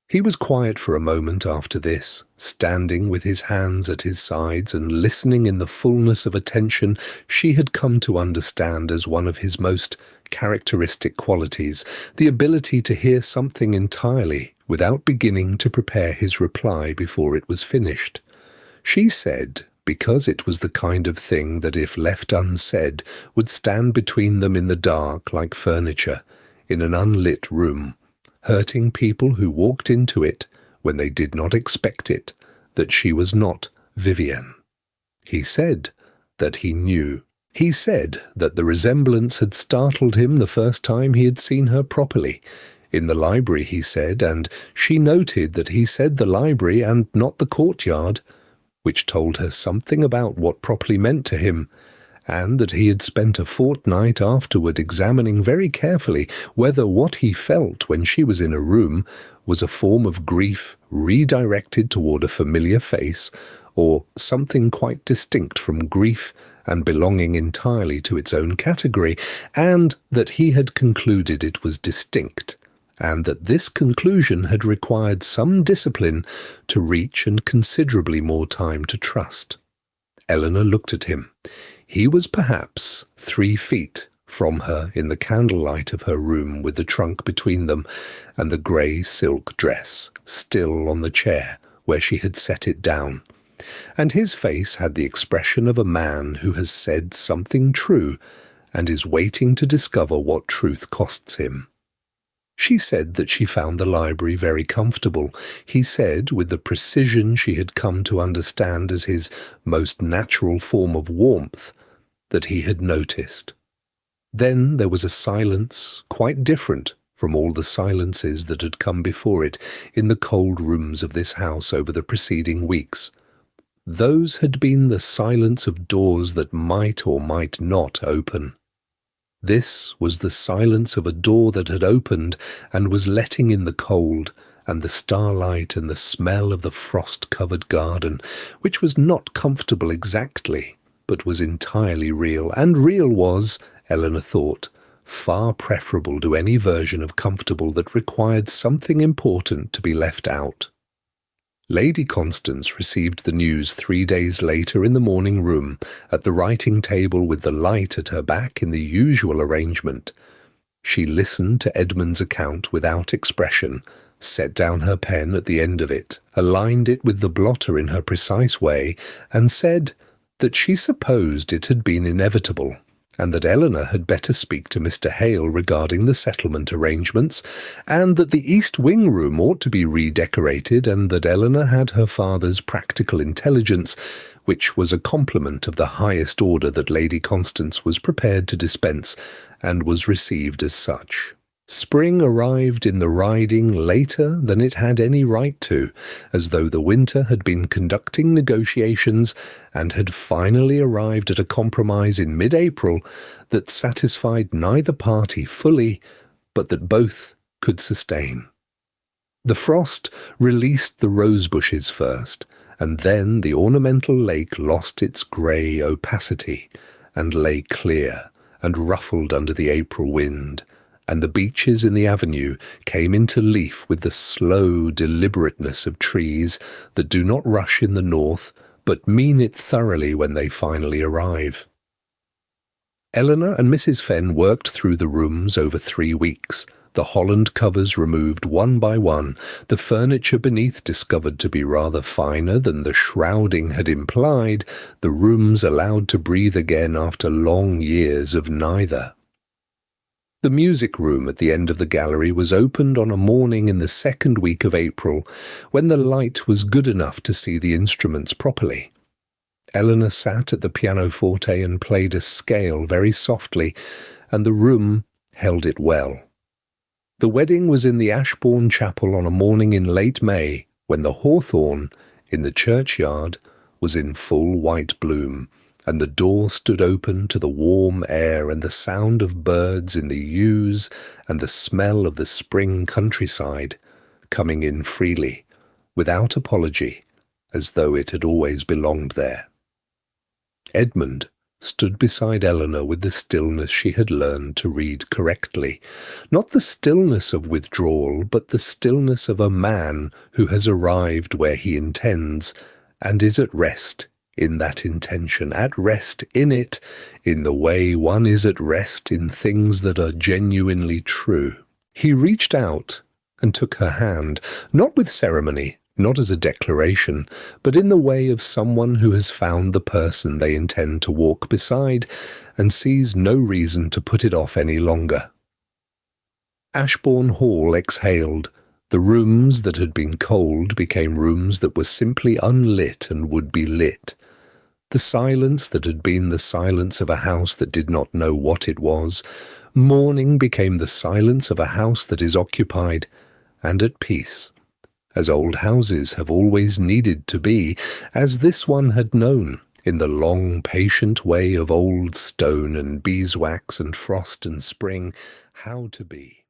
He was quiet for a moment after this, standing with his hands at his sides and listening in the fullness of attention she had come to understand as one of his most characteristic qualities, the ability to hear something entirely without beginning to prepare his reply before it was finished. She said, because it was the kind of thing that if left unsaid would stand between them in the dark like furniture in an unlit room, hurting people who walked into it when they did not expect it, that she was not Vivienne. He said that he knew. He said that the resemblance had startled him the first time he had seen her properly. In the library, he said, and she noted that he said the library and not the courtyard, which told her something about what properly meant to him, and that he had spent a fortnight afterward examining very carefully whether what he felt when she was in a room was a form of grief redirected toward a familiar face, or something quite distinct from grief and belonging entirely to its own category, and that he had concluded it was distinct, and that this conclusion had required some discipline to reach and considerably more time to trust. Eleanor looked at him. He was perhaps 3 feet from her in the candlelight of her room with the trunk between them and the grey silk dress still on the chair where she had set it down, and his face had the expression of a man who has said something true and is waiting to discover what truth costs him. She said that she found the library very comfortable. He said, with the precision she had come to understand as his most natural form of warmth, that he had noticed. Then there was a silence quite different from all the silences that had come before it in the cold rooms of this house over the preceding weeks. Those had been the silence of doors that might or might not open. This was the silence of a door that had opened and was letting in the cold and the starlight and the smell of the frost-covered garden, which was not comfortable exactly, but was entirely real, and real was, Eleanor thought, far preferable to any version of comfortable that required something important to be left out. Lady Constance received the news 3 days later in the morning room, at the writing table with the light at her back in the usual arrangement. She listened to Edmund's account without expression, set down her pen at the end of it, aligned it with the blotter in her precise way, and said that she supposed it had been inevitable, and that Eleanor had better speak to Mr. Hale regarding the settlement arrangements, and that the East Wing room ought to be redecorated, and that Eleanor had her father's practical intelligence, which was a compliment of the highest order that Lady Constance was prepared to dispense, and was received as such. Spring arrived in the riding later than it had any right to, as though the winter had been conducting negotiations and had finally arrived at a compromise in mid-April that satisfied neither party fully, but that both could sustain. The frost released the rose bushes first, and then the ornamental lake lost its grey opacity and lay clear and ruffled under the April wind, and the beeches in the avenue came into leaf with the slow deliberateness of trees that do not rush in the north, but mean it thoroughly when they finally arrive. Eleanor and Mrs. Fenn worked through the rooms over 3 weeks, the holland covers removed one by one, the furniture beneath discovered to be rather finer than the shrouding had implied, the rooms allowed to breathe again after long years of neither. The music room at the end of the gallery was opened on a morning in the 2nd week of April, when the light was good enough to see the instruments properly. Eleanor sat at the pianoforte and played a scale very softly, and the room held it well. The wedding was in the Ashbourne chapel on a morning in late May, when the hawthorn, in the churchyard, was in full white bloom, and the door stood open to the warm air and the sound of birds in the yews and the smell of the spring countryside, coming in freely, without apology, as though it had always belonged there. Edmund stood beside Eleanor with the stillness she had learned to read correctly, not the stillness of withdrawal, but the stillness of a man who has arrived where he intends, and is at rest in that intention, at rest in it, in the way one is at rest in things that are genuinely true. He reached out and took her hand, not with ceremony, not as a declaration, but in the way of someone who has found the person they intend to walk beside, and sees no reason to put it off any longer. Ashbourne Hall exhaled. The rooms that had been cold became rooms that were simply unlit and would be lit. The silence that had been the silence of a house that did not know what it was, morning became the silence of a house that is occupied and at peace, as old houses have always needed to be, as this one had known, in the long, patient way of old stone and beeswax and frost and spring, how to be.